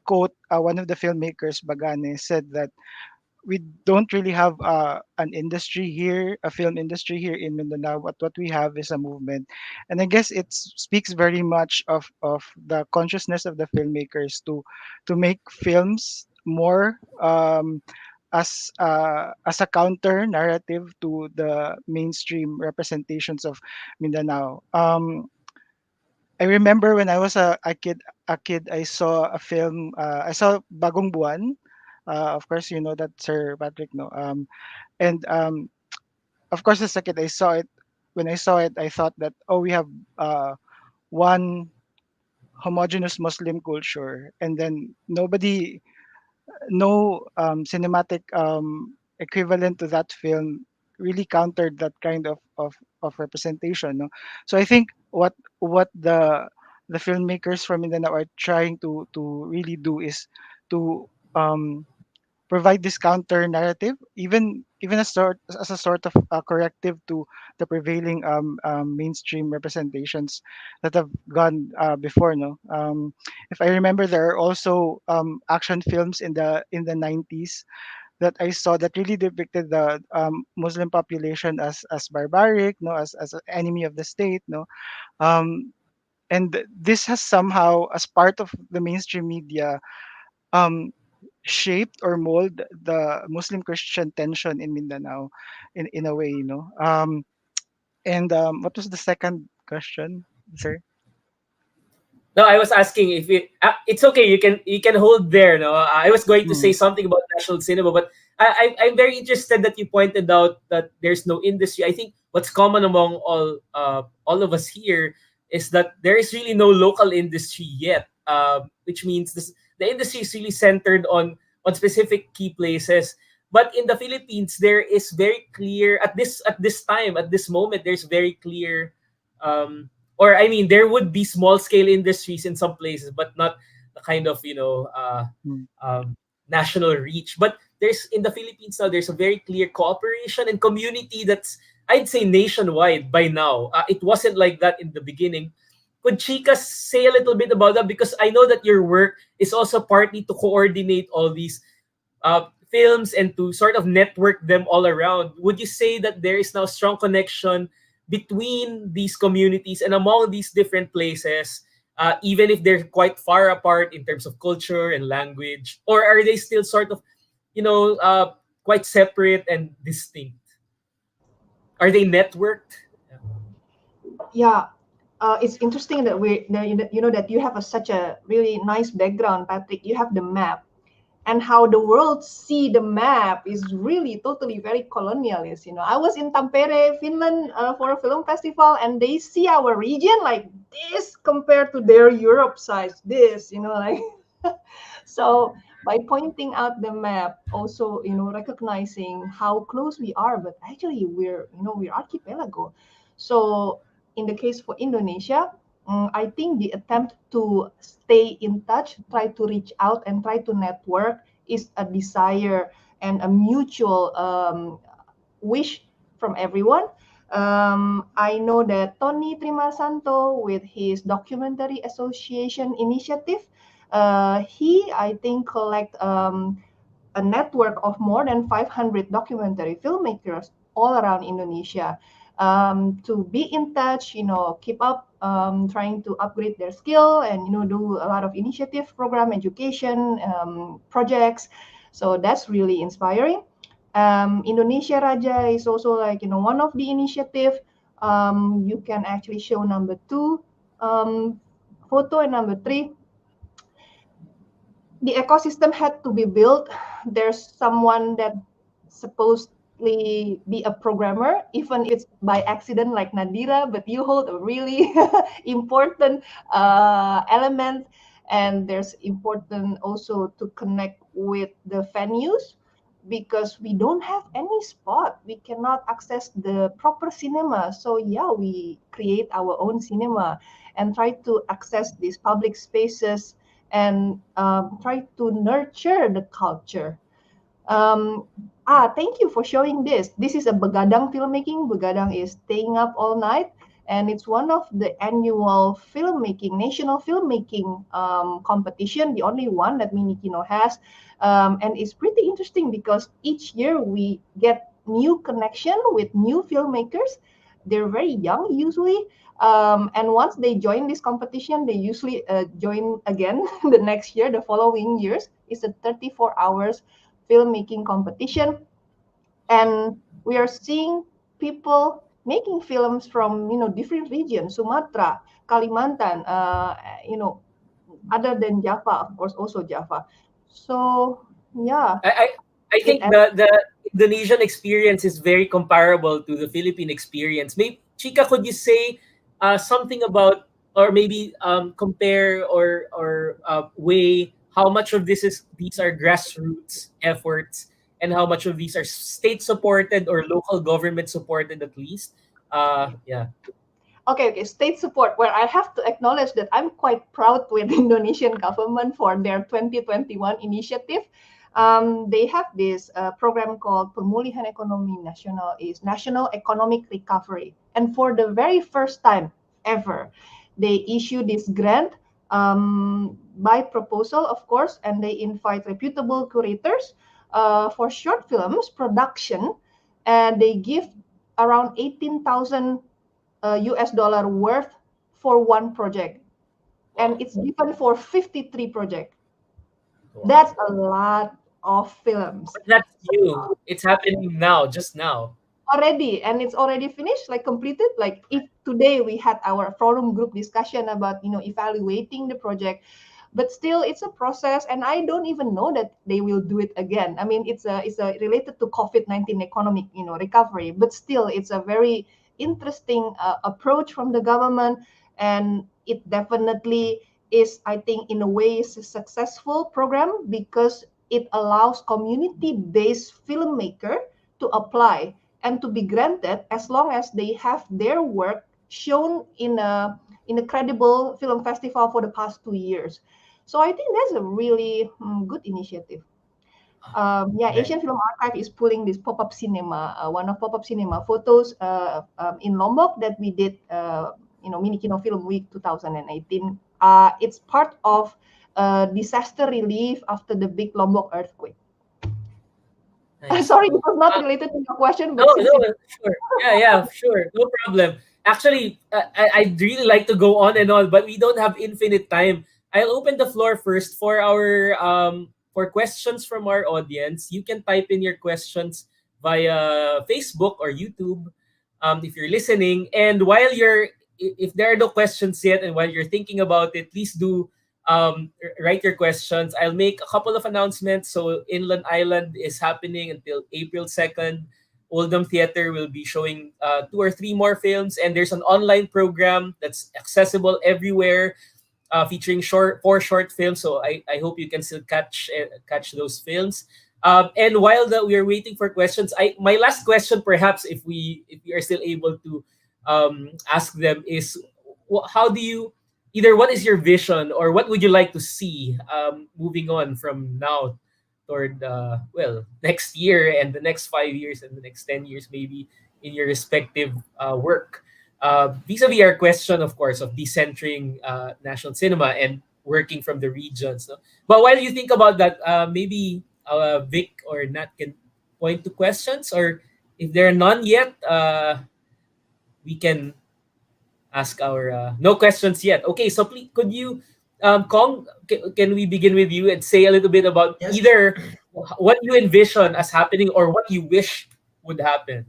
quote one of the filmmakers, Bagane, said that we don't really have an industry here, a film industry here in Mindanao, but what we have is a movement. And I guess it speaks very much of the consciousness of the filmmakers to make films more as a counter narrative to the mainstream representations of Mindanao. I remember when I was a kid, I saw a film. I saw Bagong Buwan. Of course, you know that, Sir Patrick. No. And of course, as a kid, I saw it. When I saw it, I thought that, oh, we have one homogeneous Muslim culture, and then no cinematic equivalent to that film really countered that kind of representation. No? So I think what the filmmakers from Mindanao are trying to really do is to provide this counter narrative, even as a sort of corrective to the prevailing mainstream representations that have gone before. No, if I remember, there are also action films in the 90s that I saw that really depicted the Muslim population as barbaric, no, as an enemy of the state, no, and this has somehow, as part of the mainstream media, um, shaped or mold the Muslim Christian tension in Mindanao in a way, you know. And what was the second question, sir? No, I was asking if it's okay. You can hold there. No, I was going to say Mm, something about national cinema, but I'm very interested that you pointed out that there's no industry. I think what's common among all of us here is that there is really no local industry yet, which means the industry is really centered on specific key places. But in the Philippines, there is very clear at this time, at this moment, there's very clear or I mean, there would be small scale industries in some places, but not the kind of mm, national reach. But there's in the Philippines now, there's a very clear cooperation and community that's, I'd say, nationwide by now. It wasn't like that in the beginning. Could Chika say a little bit about that? Because I know that your work is also partly to coordinate all these films and to sort of network them all around. Would you say that there is now strong connection between these communities and among these different places, even if they're quite far apart in terms of culture and language, or are they still sort of, quite separate and distinct? Are they networked? Yeah, it's interesting that that you have such a really nice background, Patrick. You have the map, and how the world see the map is really totally very colonialist. I was in Tampere, Finland, for a film festival, and they see our region like this compared to their Europe size. This, like. So by pointing out the map, also recognizing how close we are, but actually we're archipelago. So in the case for Indonesia, I think the attempt to stay in touch, try to reach out, and try to network is a desire and a mutual wish from everyone. I know that Tony Trimasanto, with his documentary association initiative, he, I think, collect a network of more than 500 documentary filmmakers all around Indonesia, to be in touch, keep up, trying to upgrade their skill, and do a lot of initiative, program, education, projects. So that's really inspiring. Indonesia Raja is also like one of the initiative. You can actually show number 2 photo, and number 3. the ecosystem had to be built. There's someone that supposedly be a programmer, even if it's by accident like Nadira, but you hold a really important element. And there's important also to connect with the venues because we don't have any spot. We cannot access the proper cinema. So yeah, we create our own cinema and try to access these public spaces and try to nurture the culture. Um, Thank you for showing this. This is a Begadang filmmaking. Begadang is staying up all night, and it's one of the annual filmmaking, national filmmaking competition, the only one that Minikino has. And it's pretty interesting because each year we get new connection with new filmmakers. They're very young usually. And once they join this competition, they usually join again the next year, the following years. It's a 34 hours filmmaking competition, and we are seeing people making films from different regions, Sumatra, Kalimantan, other than Java, of course, also Java. So yeah, I, I I it think the Indonesian experience is very comparable to the Philippine experience. Maybe Chika, could you say something about, or maybe compare or weigh how much of these are grassroots efforts and how much of these are state supported or local government supported at least? Yeah. Okay, state support. Where I have to acknowledge that I'm quite proud with Indonesian government for their 2021 initiative. They have this program called Pemulihan Ekonomi Nasional, is National Economic Recovery, and for the very first time ever, they issue this grant by proposal, of course, and they invite reputable curators for short films production, and they give around 18,000 US dollar worth for one project, and it's given for 53 projects. Wow. That's a lot of films But that's new. It's happening now, just now. already, and it's already finished, like completed. Like if today we had our forum group discussion about evaluating the project, but still it's a process, and I don't even know that they will do it again. I mean, it's a related to COVID-19 economic recovery, but still it's a very interesting approach from the government, and it definitely is, I think, in a way is a successful program because it allows community-based filmmaker to apply and to be granted as long as they have their work shown in a credible film festival for the past 2 years. So I think that's a really good initiative. Yeah, Right. Asian Film Archive is pulling this pop-up cinema, one of pop-up cinema photos in Lombok that we did, Mini Kino Film Week 2018. It's part of disaster relief after the big Lombok earthquake. Nice. Sorry, it was not related to your question, No, but since no, you sure. Yeah, sure. No problem. Actually, I'd really like to go on and on, but we don't have infinite time. I'll open the floor first for our for questions from our audience. You can type in your questions via Facebook or YouTube if you're listening. And while if there are no questions yet, and while you're thinking about it, please do write your questions. I'll make a couple of announcements. So Inland Island is happening until April 2nd. Oldham Theatre will be showing 2 or 3 more films, and there's an online program that's accessible everywhere, featuring 4 short films. So I hope you can still catch those films. And while we are waiting for questions, my last question, perhaps, if we are still able to ask them, is how do you, either what is your vision or what would you like to see moving on from now toward next year and the next 5 years and the next 10 years, maybe, in your respective work, vis-a-vis our question, of course, of decentering national cinema and working from the regions, no? But while you think about that, maybe Vic or Nat can point to questions, or if there are none yet, we can ask our no questions yet. Okay, so please, could you, Kong, can we begin with you and say a little bit about Yes. either what you envision as happening or what you wish would happen?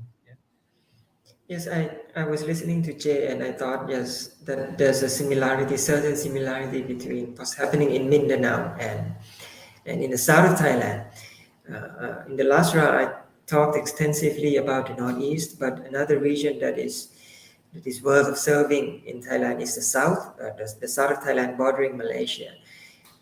Yes, I was listening to Jay and I thought, yes, that there's a similarity, certain similarity between what's happening in Mindanao and And in the south of Thailand, in the last round, I talked extensively about the northeast, but another region that is worth observing in Thailand is the south, the south of Thailand bordering Malaysia,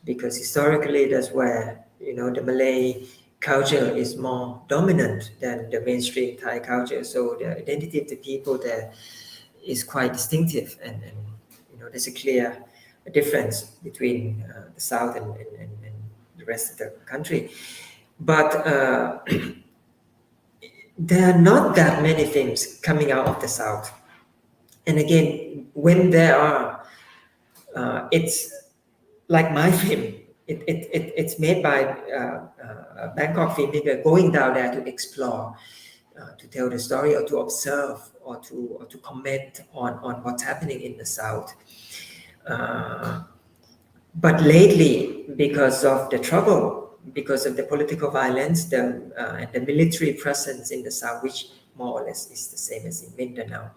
because historically that's where the Malay culture is more dominant than the mainstream Thai culture. So the identity of the people there is quite distinctive, and there's a clear difference between the south and the rest of the country. But there are not that many films coming out of the south. And again, when there are, it's like my film. It's made by a Bangkok filmmaker going down there to explore, to tell the story, or to observe, or to comment on what's happening in the south. But lately, because of the trouble, because of the political violence, and the military presence in the south, which more or less is the same as in Mindanao,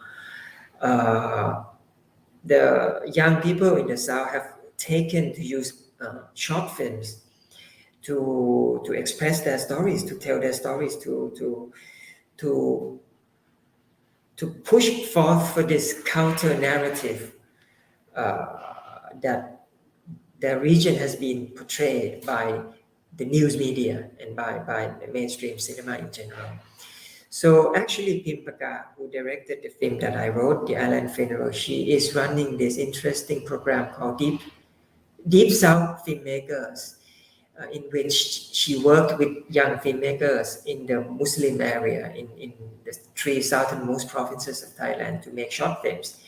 the young people in the south have taken to use short films to express their stories, to tell their stories, to push forth for this counter narrative that the region has been portrayed by the news media and by the mainstream cinema in general. So actually, Pimpaka, who directed the film that I wrote, The Island Funeral, she is running this interesting program called Deep South Filmmakers, in which she worked with young filmmakers in the Muslim area in the three southernmost provinces of Thailand to make short films.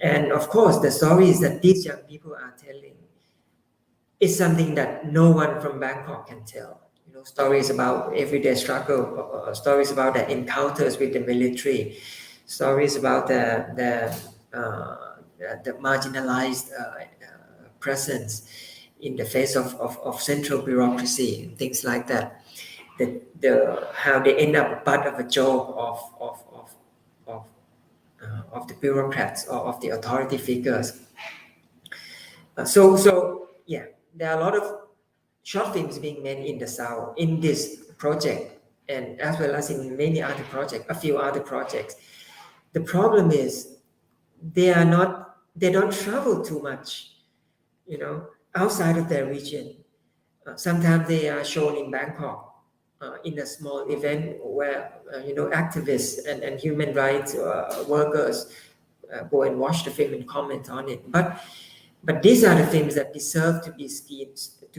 And of course, the stories that these young people are telling is something that no one from Bangkok can tell. Stories about everyday struggle, stories about the encounters with the military, stories about the marginalized presence in the face of central bureaucracy and things like that. How they end up part of a joke of the bureaucrats or of the authority figures. So yeah, there are a lot of short films being made in the south in this project, and as well as in many other projects, a few other projects. The problem is they don't travel too much, outside of their region. Sometimes they are shown in Bangkok in a small event where activists and human rights workers go and watch the film and comment on it. But these are the films that deserve to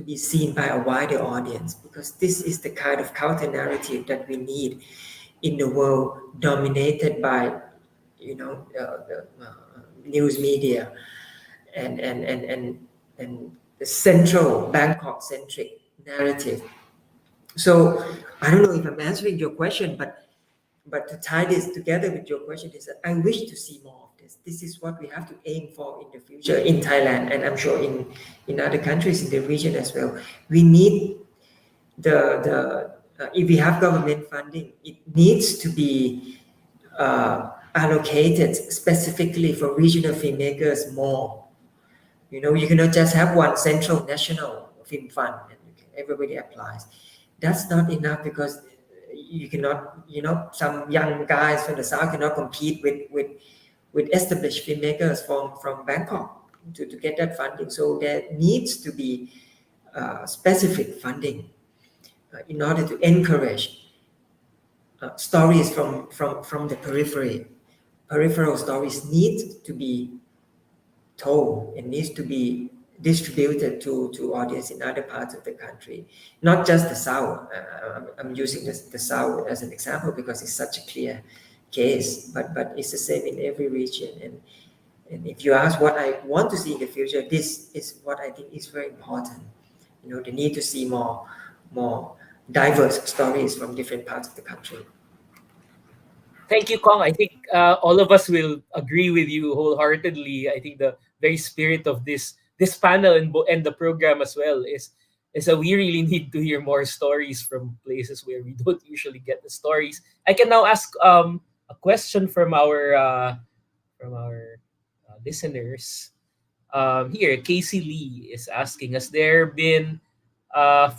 be seen by a wider audience, because this is the kind of counter narrative that we need in the world dominated by the news media and the central Bangkok centric narrative. So I don't know if I'm answering your question, but to tie this together with your question is that I wish to see more of this. This is what we have to aim for in the future in Thailand, and I'm sure in other countries in the region as well. We need if we have government funding, it needs to be allocated specifically for regional filmmakers more. You cannot just have one central national film fund and everybody applies. That's not enough, because you cannot, some young guys from the south cannot compete with established filmmakers from Bangkok to get that funding. So there needs to be specific funding in order to encourage stories from the periphery. Peripheral stories need to be told and needs to be distributed to audience in other parts of the country, not just the south. I'm using the south as an example because it's such a clear case, but it's the same in every region. And if you ask what I want to see in the future, this is what I think is very important. The need to see more diverse stories from different parts of the country. Thank you, Kong. I think all of us will agree with you wholeheartedly. I think the very spirit of this panel and the program as well is that we really need to hear more stories from places where we don't usually get the stories. I can now ask a question from our listeners. Here, Casey Lee is asking: Has there been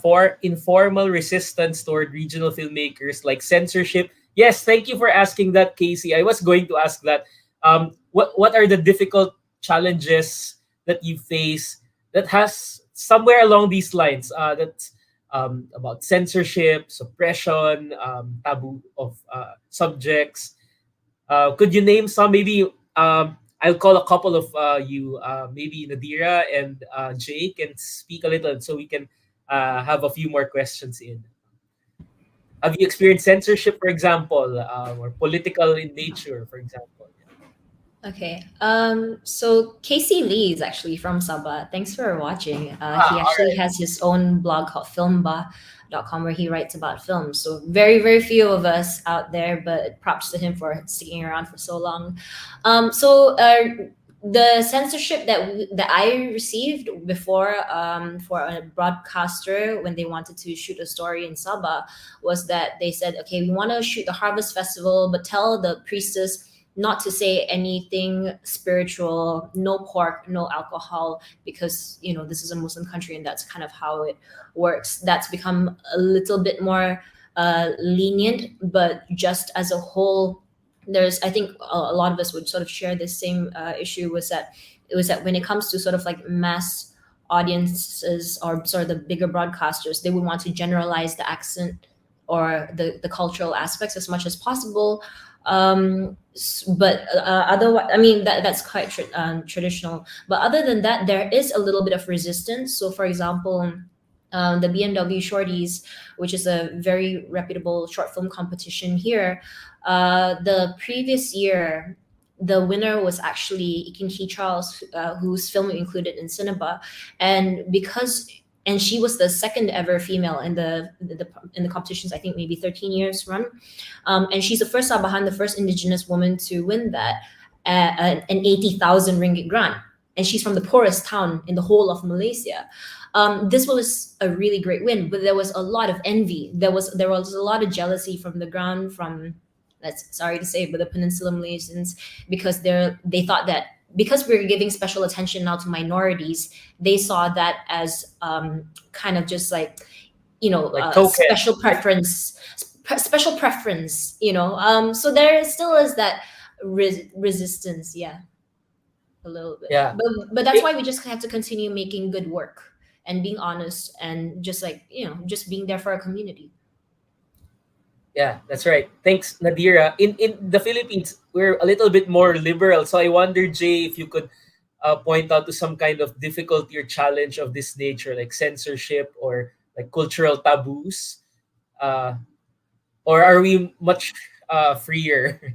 for informal resistance toward regional filmmakers like censorship. Yes, thank you for asking that, Casey. I was going to ask that. What are the difficult challenges that you face that has somewhere along these lines? That's about censorship, suppression, taboo of subjects. Could you name some? Maybe I'll call a couple of you. Maybe Nadira and Jay can speak a little, so we can have a few more questions in. Have you experienced censorship, for example, or political in nature, for example? Okay. So Casey Lee is actually from Sabah. Thanks for watching. He All actually right. has his own blog called filmba.com where he writes about films. So very, very few of us out there, but props to him for sticking around for so long. The censorship that I received before for a broadcaster when they wanted to shoot a story in Sabah was that they said, okay, we want to shoot the Harvest Festival, but tell the priestess not to say anything spiritual, no pork, no alcohol, because this is a Muslim country and that's kind of how it works. That's become a little bit more lenient, but just as a whole, there's I think a lot of us would sort of share this same issue, was that when it comes to sort of like mass audiences or sort of the bigger broadcasters, they would want to generalize the accent or the cultural aspects as much as possible. But otherwise, I mean, that's quite traditional. But other than that, there is a little bit of resistance. So for example, the BMW Shorties, which is a very reputable short film competition here, the previous year the winner was actually Ikin Hee Charles, whose film we included in Cineba, and she was the second ever female in the competitions. I think maybe 13 years run, and she's the first Sabahan, the first indigenous woman to win that, an 80,000 ringgit grant, and she's from the poorest town in the whole of Malaysia. This was a really great win, but there was a lot of envy. There was a lot of jealousy from the ground, from, that's sorry to say, but the Peninsula Malaysians, because they thought that because we're giving special attention now to minorities, they saw that as kind of just like, Like token. special preference. So there still is that resistance, yeah, a little bit. Yeah. But that's why we just have to continue making good work and being honest and just like just being there for our community. Yeah, that's right. Thanks, Nadira. In the Philippines, we're a little bit more liberal. So I wonder, Jay, if you could point out to some kind of difficulty or challenge of this nature, like censorship or like cultural taboos, uh, or are we much freer?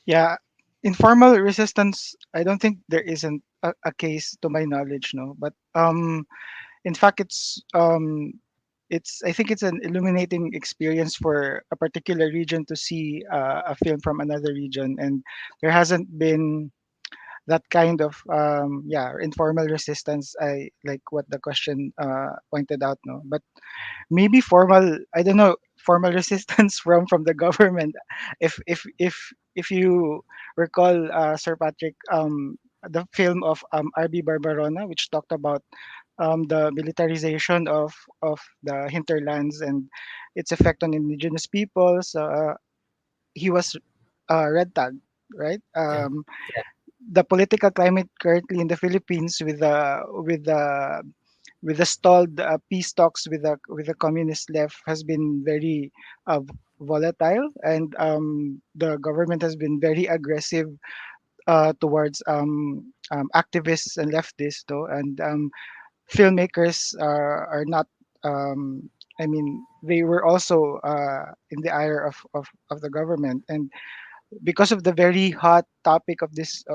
Yeah, informal resistance. I don't think there isn't a case to my knowledge, no. But in fact, it's I think it's an illuminating experience for a particular region to see a film from another region, and there hasn't been that kind of informal resistance. I like what the question pointed out, no. But maybe formal, I don't know, formal resistance from the government. If you recall, Sir Patrick, the film of RB Barbarona, which talked about the militarization of the hinterlands and its effect on indigenous peoples. He was red tagged, right? Yeah. Yeah. The political climate currently in the Philippines with the stalled peace talks with the communist left has been very volatile, and the government has been very aggressive towards activists and leftists, though, and filmmakers are not. I mean, they were also in the ire of the government, and because of the very hot topic of this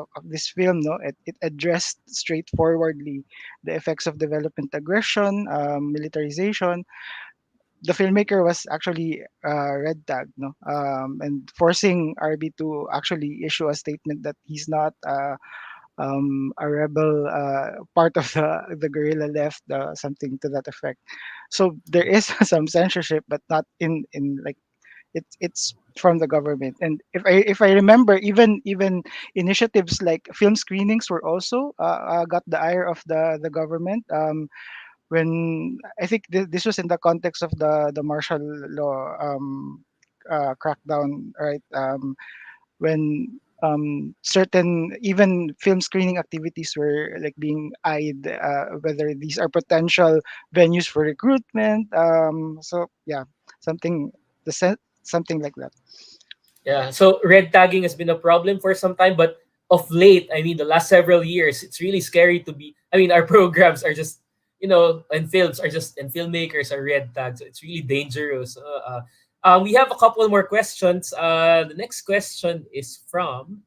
film, no, it addressed straightforwardly the effects of development aggression, militarization. The filmmaker was actually red tagged, no, and forcing RB to actually issue a statement that he's not a rebel, part of the guerrilla left, something to that effect. So there is some censorship, but not in like it's from the government. And if I remember, even initiatives like film screenings were also got the ire of the government. when I think this was in the context of the martial law crackdown, right? When certain even film screening activities were like being eyed, whether these are potential venues for recruitment. So yeah, something something like that. Yeah, so red tagging has been a problem for some time, but of late, I mean, the last several years, it's really scary to be. I mean, our programs are just, and films are just, and filmmakers are red tagged, so it's really dangerous. We have a couple more questions. The next question is from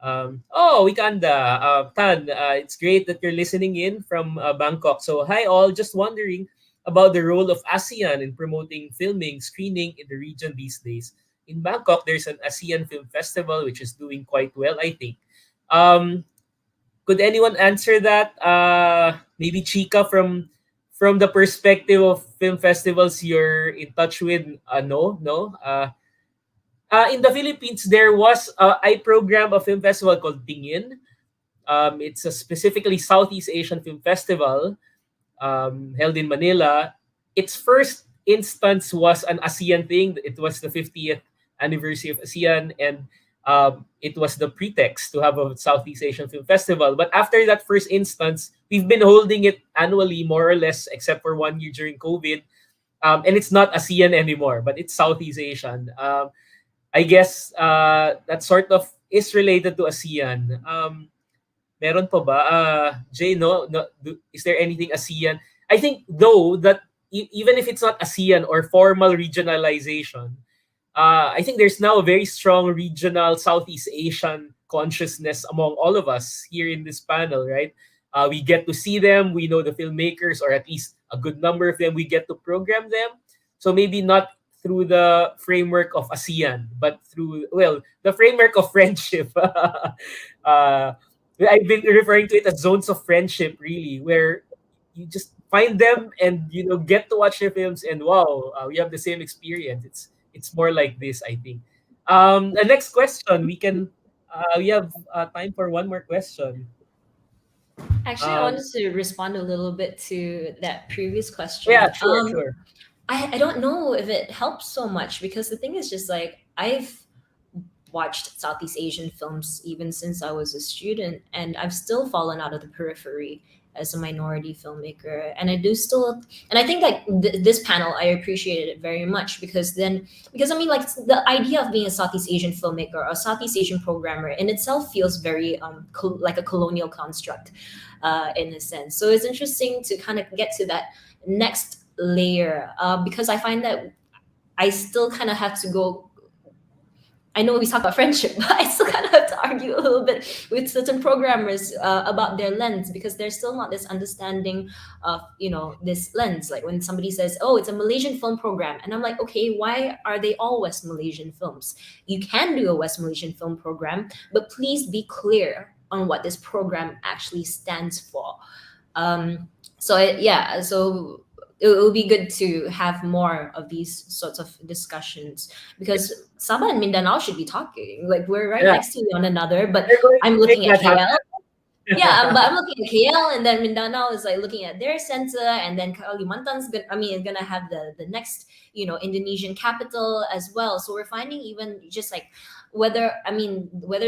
Wikanda. Tan, it's great that you're listening in from Bangkok. So, hi all. Just wondering about the role of ASEAN in promoting filming, screening in the region these days. In Bangkok, there's an ASEAN Film Festival, which is doing quite well, I think. Um, could anyone answer that? Maybe Chika from the perspective of film festivals you're in touch with. No. In the Philippines, there was I program a film festival called Tingin. It's a specifically Southeast Asian film festival held in Manila. Its first instance was an ASEAN thing. It was the 50th anniversary of ASEAN, and it was the pretext to have a Southeast Asian film festival. But after that first instance, we've been holding it annually, more or less, except for 1 year during COVID. And it's not ASEAN anymore, but it's Southeast Asian. I guess that sort of is related to ASEAN. Meron pa ba? Jay, no, is there anything ASEAN? I think, though, that even if it's not ASEAN or formal regionalization, I think there's now a very strong regional Southeast Asian consciousness among all of us here in this panel, right? We get to see them, we know the filmmakers, or at least a good number of them, we get to program them. So maybe not through the framework of ASEAN, but through, well, the framework of friendship. I've been referring to it as zones of friendship, really, where you just find them and get to watch their films, and wow, we have the same experience. It's more like this, I think. The next question, we have time for one more question. Actually, I wanted to respond a little bit to that previous Yeah, question. sure. I don't know if it helps so much, because the thing is just like I've watched Southeast Asian films even since I was a student, and I've still fallen out of the periphery as a minority filmmaker. And I do still, and I think like this panel, I appreciated it very much, because I mean, like the idea of being a Southeast Asian filmmaker or a Southeast Asian programmer in itself feels very like a colonial construct in a sense. So it's interesting to kind of get to that next layer, because I find that I still kind of have to go. I know we talk about friendship, but I still kind of have to argue a little bit with certain programmers about their lens, because there's still not this understanding of this lens. Like when somebody says, "Oh, it's a Malaysian film program," and I'm like, "Okay, why are they all West Malaysian films? You can do a West Malaysian film program, but please be clear on what this program actually stands for." So it will be good to have more of these sorts of discussions, because Sabah and Mindanao should be talking. Like we're right next to one another, but They're going I'm to looking make at that KL. happen. Yeah, but I'm looking at KL, and then Mindanao is like looking at their center, and then Kalimantan's gonna have the next Indonesian capital as well. So we're finding even just like whether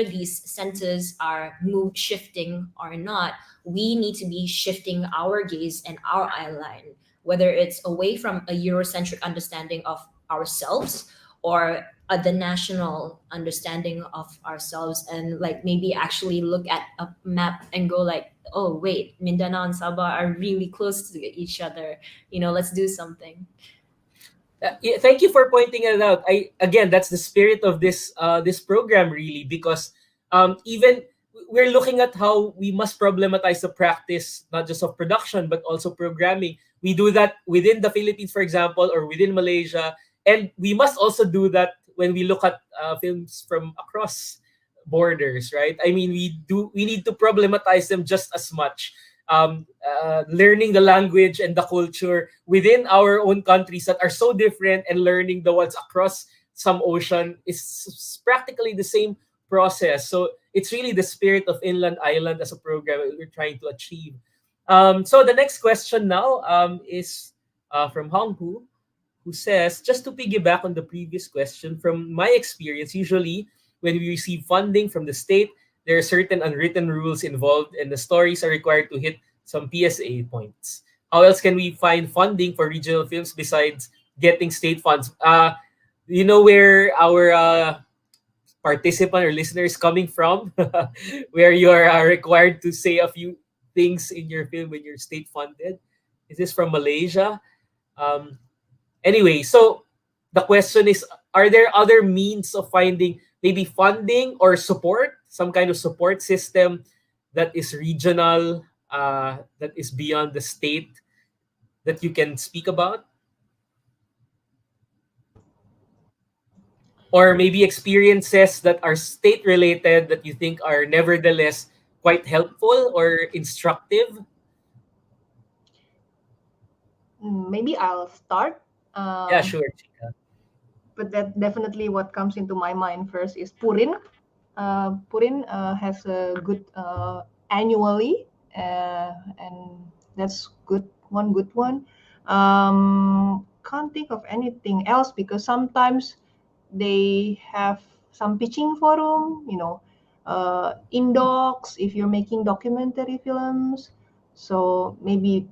these centers are shifting or not, we need to be shifting our gaze and our eye line, whether it's away from a Eurocentric understanding of ourselves, or the national understanding of ourselves, and like maybe actually look at a map and go like, oh wait, Mindanao and Sabah are really close to each other, let's do something. Yeah, thank you for pointing it out. Again, that's the spirit of this program, really, because even we're looking at how we must problematize the practice, not just of production but also programming. We do that within the Philippines, for example, or within Malaysia, and we must also do that when we look at films from across borders, right? I mean, we need to problematize them just as much. Learning the language and the culture within our own countries that are so different, and learning the ones across some ocean is practically the same process. So it's really the spirit of Inland Island as a program that we're trying to achieve. So the next question now is from Hong Hu, who says, just to piggyback on the previous question, from my experience, usually when we receive funding from the state, there are certain unwritten rules involved, and the stories are required to hit some PSA points. How else can we find funding for regional films besides getting state funds? You know where our participant or listener is coming from, where you are required to say a few things in your film when you're state funded. Is this from Malaysia? Um, anyway, so the question is, are there other means of finding maybe funding or support, some kind of support system that is regional, that is beyond the state, that you can speak about? Or maybe experiences that are state related that you think are nevertheless quite helpful or instructive? Maybe I'll start. Yeah, Um, sure, Chika. but that definitely what comes into my mind first is Purin. Purin has a good annually, and that's good one. Can't think of anything else because sometimes they have some pitching forum, indocs if you're making documentary films. So maybe,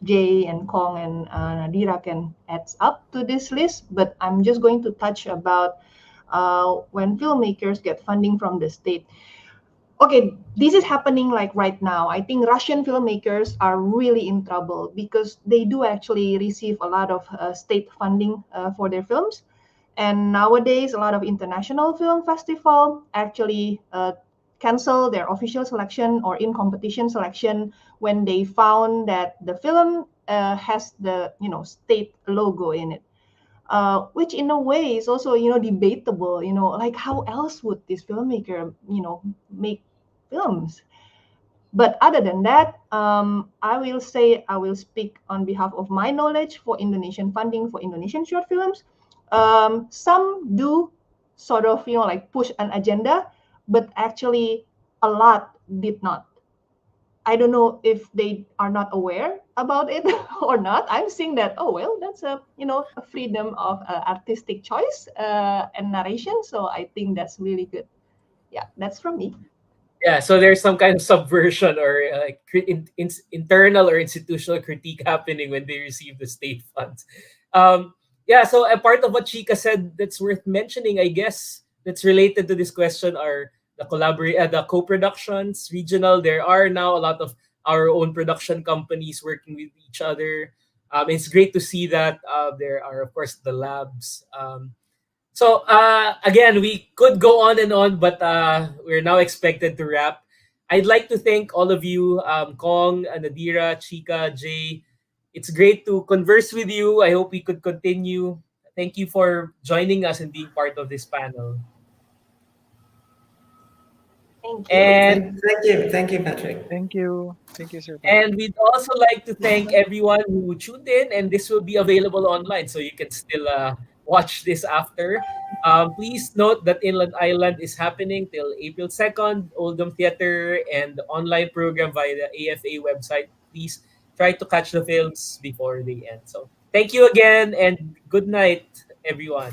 Jay and Kong and Nadira can add up to this list, but I'm just going to touch about when filmmakers get funding from the state. Okay, this is happening like right now. I think Russian filmmakers are really in trouble because they do actually receive a lot of state funding for their films. And nowadays, a lot of international film festival actually cancel their official selection or in competition selection when they found that the film has the state logo in it, which in a way is also debatable. Like how else would this filmmaker make films? But other than that, I will say I will speak on behalf of my knowledge for Indonesian funding for Indonesian short films. Some do sort of like push an agenda, but actually a lot did not. I don't know if they are not aware about it or not. I'm seeing that, oh well, that's a freedom of artistic choice and narration. So I think that's really good. Yeah, that's from me. Yeah, so there's some kind of subversion or internal or institutional critique happening when they receive the state funds. Yeah, so a part of what Chika said that's worth mentioning, I guess, that's related to this question are the co-productions, regional. There are now a lot of our own production companies working with each other. It's great to see that there are, of course, the labs. So again, we could go on and on, but we're now expected to wrap. I'd like to thank all of you, Kong, Nadira, Chika, Jay. It's great to converse with you. I hope we could continue. Thank you for joining us and being part of this panel. Thank you. And Thank you, Patrick. Thank you, Sir Patrick. And we'd also like to thank everyone who tuned in, and this will be available online, so you can still watch this after. Please note that Inland Island is happening till April 2nd, Oldham Theatre, and the online program via the AFA website. Please try to catch the films before they end. So thank you again, and good night, everyone.